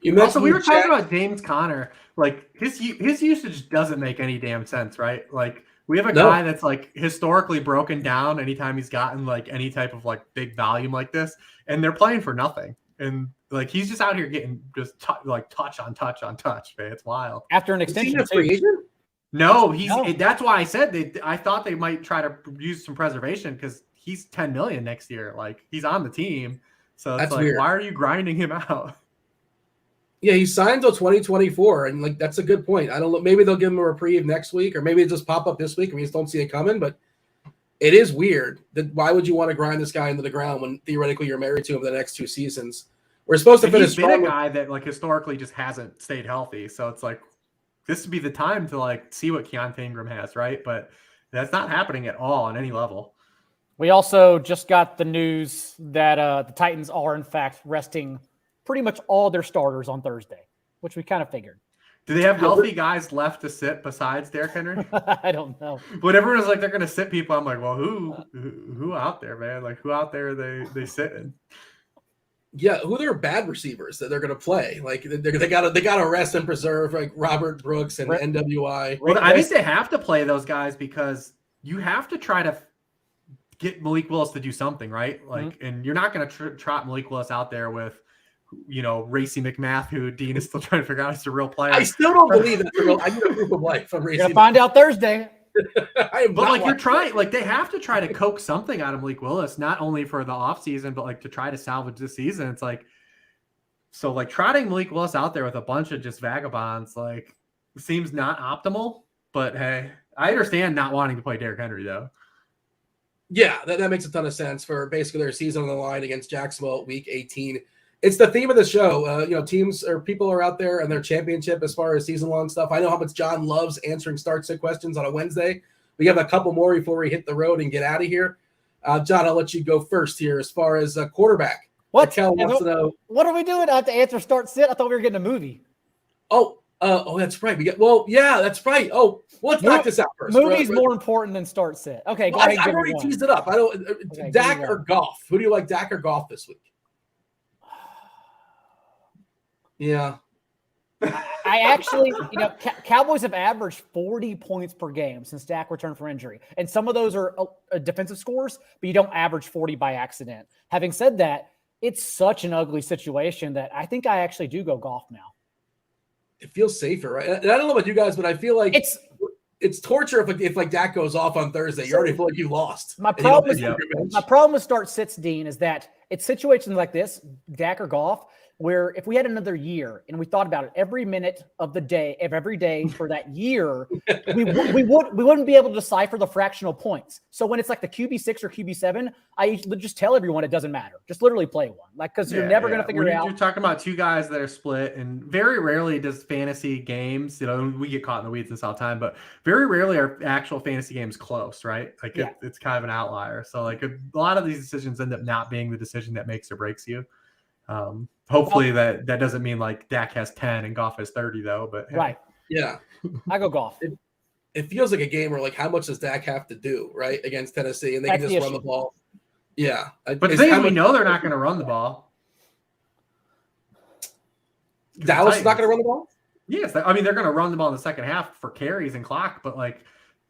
We were talking about James Conner. Like his usage doesn't make any damn sense, right? Like we have a guy that's like historically broken down anytime he's gotten like any type of like big volume like this, and they're playing for nothing. And like he's just out here getting just touch on touch, man. It's wild. After an extension, free agent? No, No. that's why I said I thought they might try to use some preservation because he's 10 million next year. Like he's on the team. So it's That's like, weird. why are you grinding him out? Yeah, he signed till 2024, and like that's a good point. I don't know. Maybe they'll give him a reprieve next week, or maybe it just pop up this week and we just don't see it coming. But it is weird that why would you want to grind this guy into the ground when theoretically you're married to him the next 2 seasons? We're supposed to finish He's been strong. a guy that like historically just hasn't stayed healthy. So it's like this would be the time to like see what Keontae Ingram has, right? But that's not happening at all on any level. We also just got the news that the Titans are in fact resting pretty much all their starters on Thursday, which we kind of figured. Do they have healthy guys left to sit besides Derrick Henry? I don't know. When everyone's like they're gonna sit people, I'm like, well, who out there, man? Like who out there are they sitting? Yeah, who are their bad receivers that they're going to play? Like they got to rest and preserve like Robert Brooks and NWI. Well, I think they have to play those guys because you have to try to get Malik Willis to do something, right? Like, and you're not going to trot Malik Willis out there with, Racy McMath, who Dean is still trying to figure out is a real player. I still don't believe that's real. I need a proof of life from Racy. You're gonna find out Thursday. But like you're trying, like they have to try to coax something out of Malik Willis, not only for the offseason, but like to try to salvage this season. It's like, so like trotting Malik Willis out there with a bunch of just vagabonds, like seems not optimal. But hey, I understand not wanting to play Derrick Henry though. Yeah, that makes a ton of sense for basically their season on the line against Jacksonville week 18. It's the theme of the show. Teams or people are out there and their championship as far as season-long stuff. I know how much John loves answering start-sit questions on a Wednesday. We have a couple more before we hit the road and get out of here. John, I'll let you go first here as far as quarterback. What? Kel wants to know. What are we doing? I have to answer start-sit? I thought we were getting a movie. Oh, that's right. That's right. Oh, let's knock this out first. Movie's more important than start-sit. Okay, go ahead. I've already teased it up. I don't. Dak or Goff? Who do you like, Dak or Goff this week? Yeah. I actually, Cowboys have averaged 40 points per game since Dak returned from injury. And some of those are defensive scores, but you don't average 40 by accident. Having said that, it's such an ugly situation that I think I actually do go Goff now. It feels safer, right? And I don't know about you guys, but I feel like it's torture if Dak goes off on Thursday. You already feel like you lost. My problem with start-sits, Dean, is that it's situations like this, Dak or Goff, where if we had another year and we thought about it every minute of the day, of every day for that year, we wouldn't be able to decipher the fractional points. So when it's like the QB6 or QB7, I usually just tell everyone it doesn't matter. Just literally play one. Like, because you're never going to figure it out. You're talking about two guys that are split, and very rarely does fantasy games, we get caught in the weeds this all the time, but very rarely are actual fantasy games close, right? Like it's kind of an outlier. So like a lot of these decisions end up not being the decision that makes or breaks you. Hopefully that doesn't mean like Dak has 10 and Goff has 30 though, but right. Yeah. I go Goff. It feels like a game where like how much does Dak have to do, right? Against Tennessee and they can just run the ball. Yeah. But the thing is we know they're not going to run the ball. Dallas is not going to run the ball? Yes. I mean, they're going to run the ball in the second half for carries and clock, but like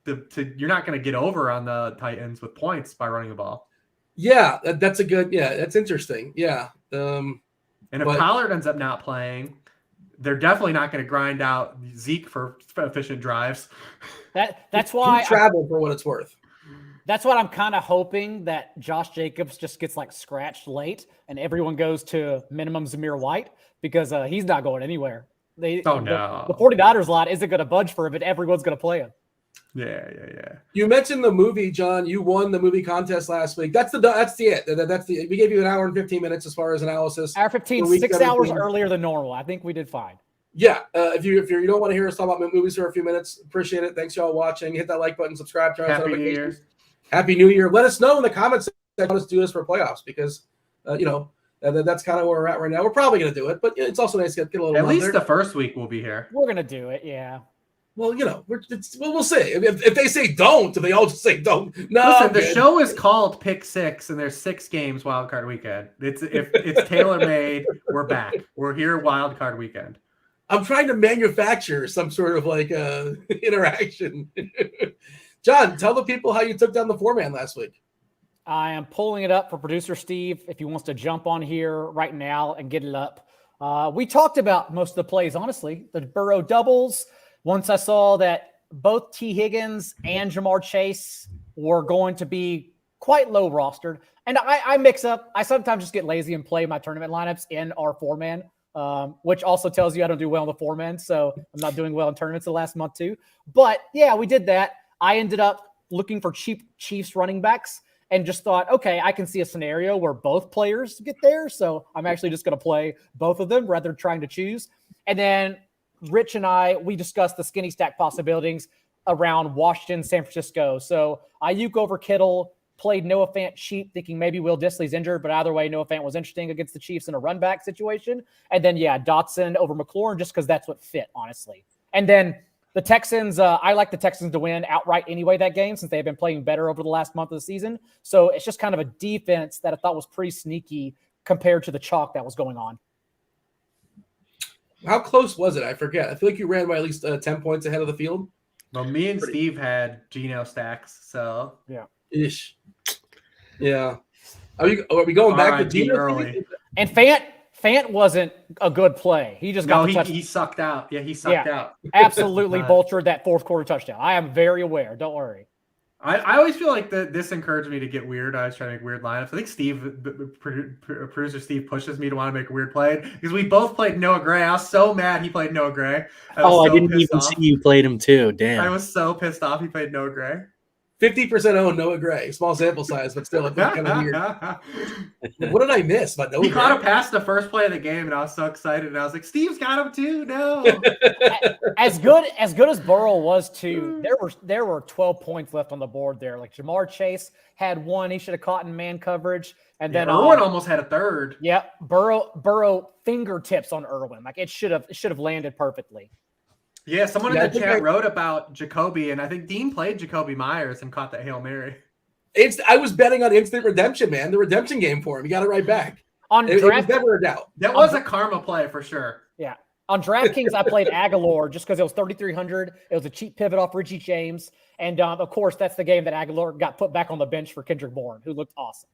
you're not going to get over on the Titans with points by running the ball. Yeah, that's interesting. Yeah. And if Pollard ends up not playing, they're definitely not going to grind out Zeke for efficient drives. That's why travel for what it's worth. That's what I'm kind of hoping, that Josh Jacobs just gets like scratched late and everyone goes to minimum Zamir White, because he's not going anywhere. The 49ers lot isn't going to budge for him, but everyone's going to play him. Yeah. You mentioned the movie, John. You won the movie contest last week. That's it. We gave you an hour and 15 minutes as far as analysis. Hour 15, 6 hours earlier than normal. I think we did fine. Yeah. If you don't want to hear us talk about movies for a few minutes, appreciate it. Thanks y'all watching. Hit that like button, subscribe, turn on notifications. Happy New Year. Let us know in the comments section. Let us do this for playoffs, because that's kind of where we're at right now. We're probably going to do it, but it's also nice to get a little. At least the first week we'll be here. We're going to do it. Yeah. Well, we'll see. If they say don't, if they all just say don't. No, listen, the show is called Pick Six, and there's 6 games Wild Card Weekend. It's tailor made. We're back. We're here Wild Card Weekend. I'm trying to manufacture some sort of like interaction. John, tell the people how you took down the 4-man last week. I am pulling it up for producer Steve if he wants to jump on here right now and get it up. We talked about most of the plays, honestly. The Burrow doubles. Once I saw that both T. Higgins and Jamar Chase were going to be quite low rostered. And I mix up. I sometimes just get lazy and play my tournament lineups in our 4-man, which also tells you I don't do well in the 4-man. So I'm not doing well in tournaments the last month too. But yeah, we did that. I ended up looking for cheap Chiefs running backs and just thought, okay, I can see a scenario where both players get there. So I'm actually just going to play both of them rather than trying to choose. And then Rich and we discussed the skinny stack possibilities around Washington, San Francisco. So Ayuk over Kittle, played Noah Fant cheap, thinking maybe Will Dissly's injured, but either way, Noah Fant was interesting against the Chiefs in a run back situation. And then, Dotson over McLaurin, just because that's what fit, honestly. And then the Texans, I like the Texans to win outright anyway that game since they've been playing better over the last month of the season. So it's just kind of a defense that I thought was pretty sneaky compared to the chalk that was going on. How close was it? I forget. I feel like you ran by at least 10 points ahead of the field. Well, me and Steve had Geno stacks, so yeah. Ish. Yeah. Are we going back to Geno early? And Fant wasn't a good play. He just got the touchdown. He sucked out. Yeah, he sucked out. Absolutely vultured that fourth quarter touchdown. I am very aware. Don't worry. I always feel like this encouraged me to get weird. I was trying to make weird lineups. I think producer Steve pushes me to want to make a weird play because we both played Noah Gray. I was so mad he played Noah Gray. I didn't even see you played him too. Damn. I was so pissed off he played Noah Gray. 50% own Noah Gray. Small sample size, but still, it felt kind of weird. What did I miss? But Noah he Gray? caught a pass the first play of the game, and I was so excited. And I was like, "Steve's got him too." No, as good as Burrow was too. There were 12 points left on the board there. Like Jamar Chase had one. He should have caught in man coverage, and then Irwin almost had a third. Yeah, Burrow fingertips on Irwin. Like it should have landed perfectly. Yeah, someone in the chat wrote about Jacoby, and I think Dean played Jacoby Myers and caught that Hail Mary. I was betting on instant redemption, man. The redemption game for him. You got it right back. It was never a doubt. That was a karma play for sure. Yeah. On DraftKings, I played Aguilar just because it was 3,300. It was a cheap pivot off Richie James. And, of course, that's the game that Aguilar got put back on the bench for Kendrick Bourne, who looked awesome.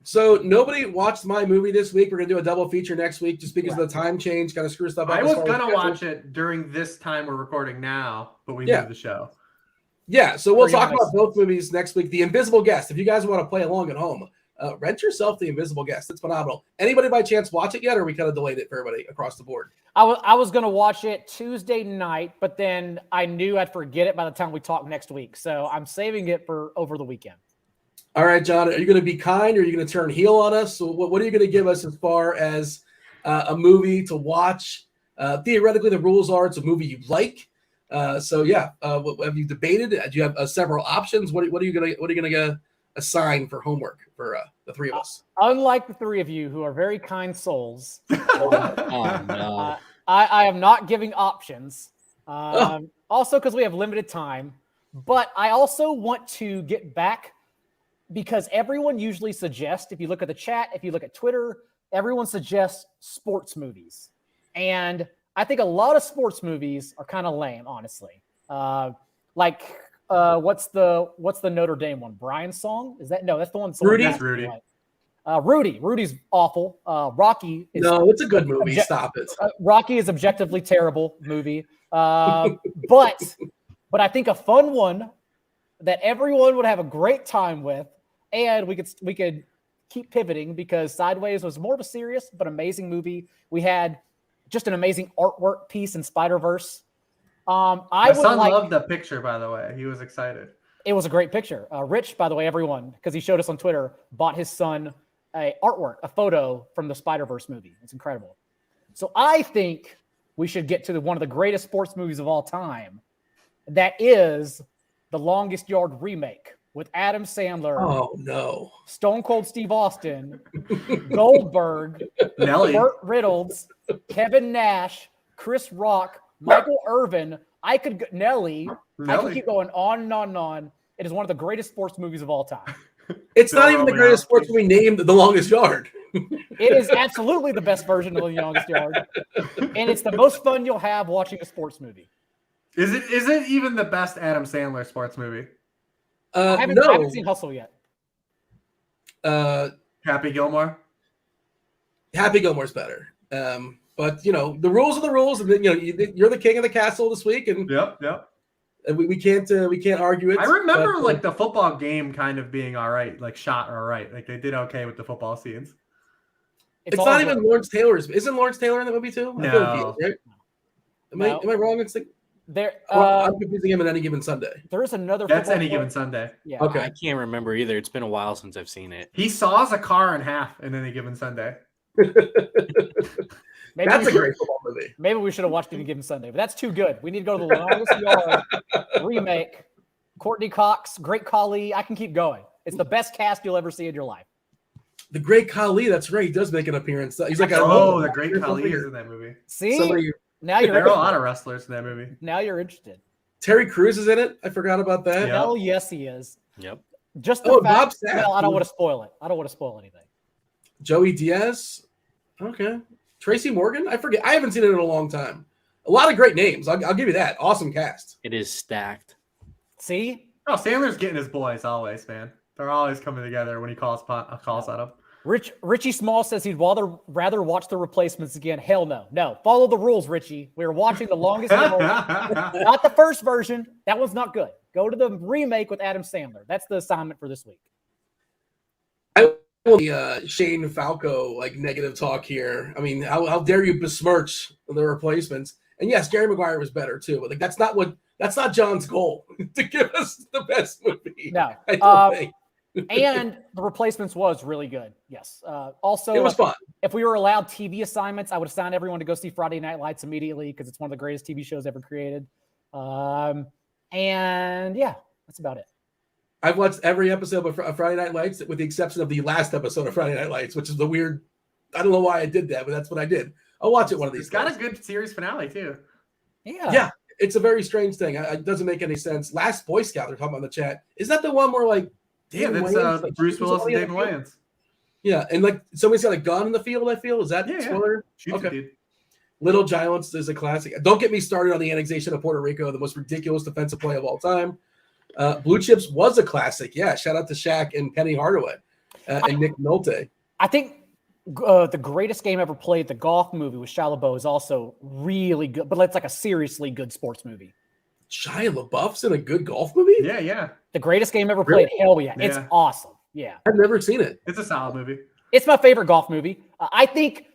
So nobody watched my movie this week. We're going to do a double feature next week just because of the time change. Kind of screw stuff up. I was going to watch it during this time we're recording now, but we moved the show. Yeah, so we'll talk about both movies next week. The Invisible Guest. If you guys want to play along at home, rent yourself The Invisible Guest. It's phenomenal. Anybody by chance watch it yet, or we kind of delayed it for everybody across the board? I was going to watch it Tuesday night, but then I knew I'd forget it by the time we talk next week. So I'm saving it for over the weekend. All right, John, are you going to be kind or are you going to turn heel on us? So what are you going to give us as far as a movie to watch? Theoretically, the rules are it's a movie you like. Have you debated? Do you have several options? What are you going to assign for homework for the three of us? Unlike the three of you who are very kind souls, Oh, no. I am not giving options. Also because we have limited time, but I also want to get back because everyone usually suggests, if you look at the chat, if you look at Twitter, everyone suggests sports movies. And I think a lot of sports movies are kind of lame, honestly. What's the Notre Dame one? Brian's Song? Is that? No, that's the one. Rudy. Rudy's awful. Rocky is it's a good movie. Stop it. Rocky is objectively terrible movie. But I think a fun one that everyone would have a great time with, and we could keep pivoting because Sideways was more of a serious but amazing movie. We had just an amazing artwork piece in Spider-Verse. My son loved the picture, by the way. He was excited. It was a great picture. Rich, by the way, everyone, because he showed us on Twitter, bought his son a photo from the Spider-Verse movie. It's incredible. So I think we should get to one of the greatest sports movies of all time. That is The Longest Yard remake with Adam Sandler. Oh, no. Stone Cold Steve Austin, Goldberg, Nelly, Burt Reynolds, Kevin Nash, Chris Rock, Michael Irvin. Nelly. I could keep going on and on and on. It is one of the greatest sports movies of all time. It's not even the greatest sports movie named The Longest Yard. It is absolutely the best version of The Longest Yard. And it's the most fun you'll have watching a sports movie. Is it even the best Adam Sandler sports movie? I haven't seen Hustle yet. Happy Gilmore? Happy Gilmore's better. But, the rules are the rules. And, you're the king of the castle this week. And Yep. We can't argue it. I remember like the football game kind of being all right, like shot all right. Like they did okay with the football scenes. It's not even Lawrence Taylor's. Isn't Lawrence Taylor in the movie too? No. I feel like he is, right? Am I wrong? It's like I'm confusing him in Any Given Sunday. There is another. That's Any Given Sunday. Yeah. Okay. I can't remember either. It's been a while since I've seen it. He saws a car in half in Any Given Sunday. That's a great football movie. Maybe we should have watched Any Given Sunday, but that's too good. We need to go to the Longest Yard remake. Courtney Cox, Great Khali. I can keep going. It's the best cast you'll ever see in your life. The Great Khali, that's right. He does make an appearance. He's like the Great Khali is in that movie. See? Now you're there are a lot of wrestlers in that movie. Now you're interested. Terry Crews is in it. I forgot about that. Yep. Hell yes, he is. Yep. Just the fact, Bob Sapp. well, I don't want to spoil it. I don't want to spoil anything. Joey Diaz. Okay. Tracy Morgan. I forget. I haven't seen it in a long time. A lot of great names. I'll give you that. Awesome cast. It is stacked. See? Oh, Sandler's getting his boys always, man. They're always coming together when he calls on them. Richie Small says he'd rather watch The Replacements again. Hell no. No. Follow the rules, Richie. We were watching The Longest Yard. Not the first version. That one's not good. Go to the remake with Adam Sandler. That's the assignment for this week. I want the Shane Falco negative talk here. I mean, how dare you besmirch The Replacements? And yes, Jerry Maguire was better too, but that's not John's goal to give us the best movie. No. I don't think. And The Replacements was really good. Yes. Also, it was fun. If we were allowed TV assignments, I would assign everyone to go see Friday Night Lights immediately because it's one of the greatest TV shows ever created. And yeah, that's about it. I've watched every episode of Friday Night Lights with the exception of the last episode of Friday Night Lights, which is the weird. I don't know why I did that, but that's what I did. I'll watch it one of these It's days. got a good series finale too. Yeah. It's a very strange thing. It doesn't make any sense. Last Boy Scout, they're talking about in the chat. Is that the one where that's Bruce Willis and Damon Wayans. Yeah, and somebody's got a gun in the field, I feel. Is that spoiler? Okay. Little Giants is a classic. Don't get me started on the annexation of Puerto Rico, the most ridiculous defensive play of all time. Blue Chips was a classic. Yeah, shout out to Shaq and Penny Hardaway and Nick Nolte. I think the greatest game ever played, the golf movie with Shia LaBeouf, is also really good, but it's like a seriously good sports movie. Shia LaBeouf's in a good golf movie? Yeah. The greatest game ever played. Hell yeah. It's awesome. Yeah. I've never seen it. It's a solid movie. It's my favorite golf movie. I think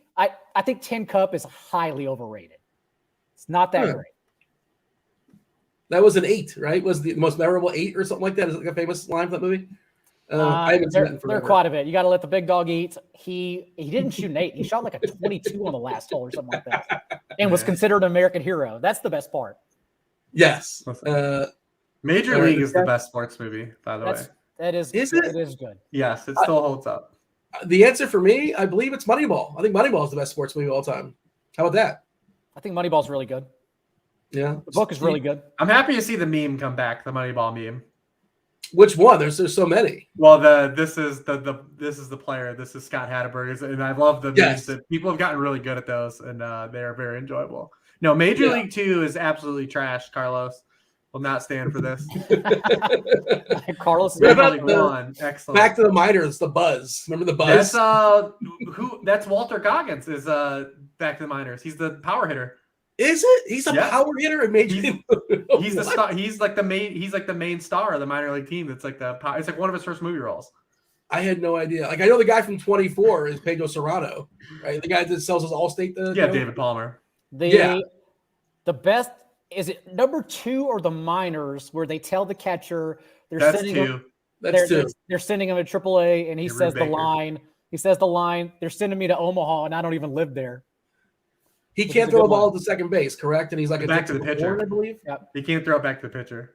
Tin Cup is highly overrated. It's not that great. That was an 8, right? Was the most memorable 8 or something like that? Is it a famous line for that movie? I haven't seen that in forever. They're quite a bit. You got to let the big dog eat. He didn't shoot an 8. He shot like a 22 on the last hole or something like that, and was considered an American hero. That's the best part. Yes. Major League is the best sports movie, by the way. That is. Is it? It is good. Yes, it still holds up. The answer for me, I believe it's Moneyball. I think Moneyball is the best sports movie of all time. How about that? I think Moneyball's really good. Yeah. The book is really good. I'm happy to see the meme come back, the Moneyball meme. Which one? There's so many. Well, this is the player. This is Scott Hatteberg, and I love the memes that people have gotten really good at those, and they are very enjoyable. No, Major League 2 is absolutely trash. Carlos will not stand for this. Carlos is excellent. Back to the minors, the Buzz. Remember the Buzz? That's Walter Goggins is back to the minors. He's the power hitter. Is it? He's a power hitter in Major League. He's the star. He's like the main star of the minor league team. That's it's like one of his first movie roles. I had no idea. I know the guy from 24 is Pedro Serrano, right? The guy that sells his Allstate. David Palmer. The best is it number 2 or the minors where they tell the catcher That's sending two. They're sending him to AAA and he says the line. He says the line. They're sending me to Omaha and I don't even live there. He can't throw a ball to second base, correct? And he's like back to the pitcher, I believe. Yep. He can't throw it back to the pitcher.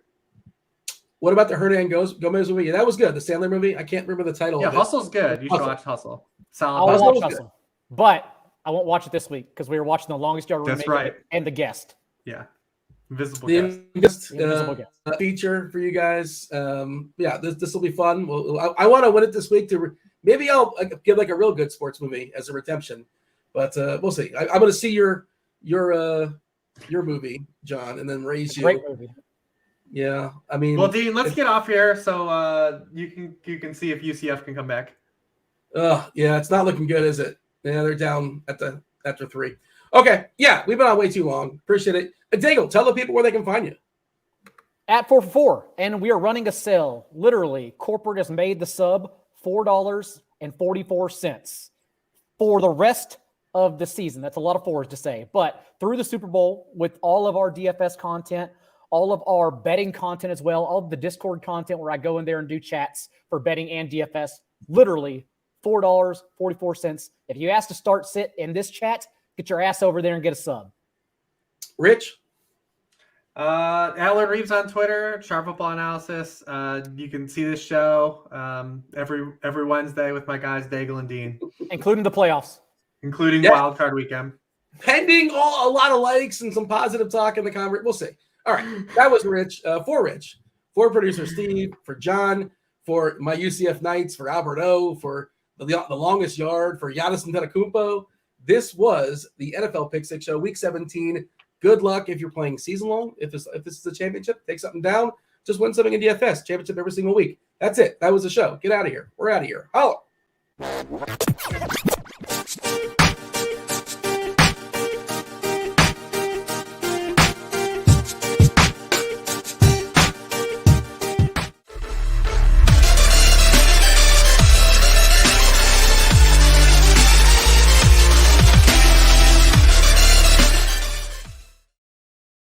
What about the Hernan Gomez movie? Yeah, that was good. The Sandler movie. I can't remember the title. Yeah, Hustle's good. You should watch Hustle. I'll watch Hustle, but I won't watch it this week because we were watching The Longest Yard. That's right. And The Guest. Yeah, Invisible Guest feature for you guys. This will be fun. I want to win it this week. Maybe I'll give a real good sports movie as a redemption. But we'll see. I'm going to see your movie, John, and then raise you. Great movie. Yeah, I mean. Well, Dean, let's get off here so you can see if UCF can come back. Yeah, it's not looking good, is it? Yeah, they're down after 3. Okay, yeah, we've been on way too long. Appreciate it. Daigle, tell the people where they can find you. at 4 for $4. And we are running a sale. Literally, corporate has made the sub $4.44 for the rest of the season. That's a lot of fours to say. But through the Super Bowl, with all of our DFS content, all of our betting content as well, all of the Discord content where I go in there and do chats for betting and DFS, literally $4.44. If you ask to start sit in this chat, get your ass over there and get a sub. Rich? Alan Reeves on Twitter, Sharp Football Analysis. You can see this show every Wednesday with my guys Daigle and Dean, including the playoffs, including Wild Card Weekend. Pending a lot of likes and some positive talk in the comment. We'll see. All right, that was Rich. For producer Steve, for John, for my UCF Knights, for Albert O, for the longest yard, for Giannis Antetokounmpo. This was the NFL Pick 6 show, Week 17. Good luck if you're playing season long. If this is a championship, take something down. Just win something in DFS. Championship every single week. That's it. That was the show. Get out of here. We're out of here. Holla.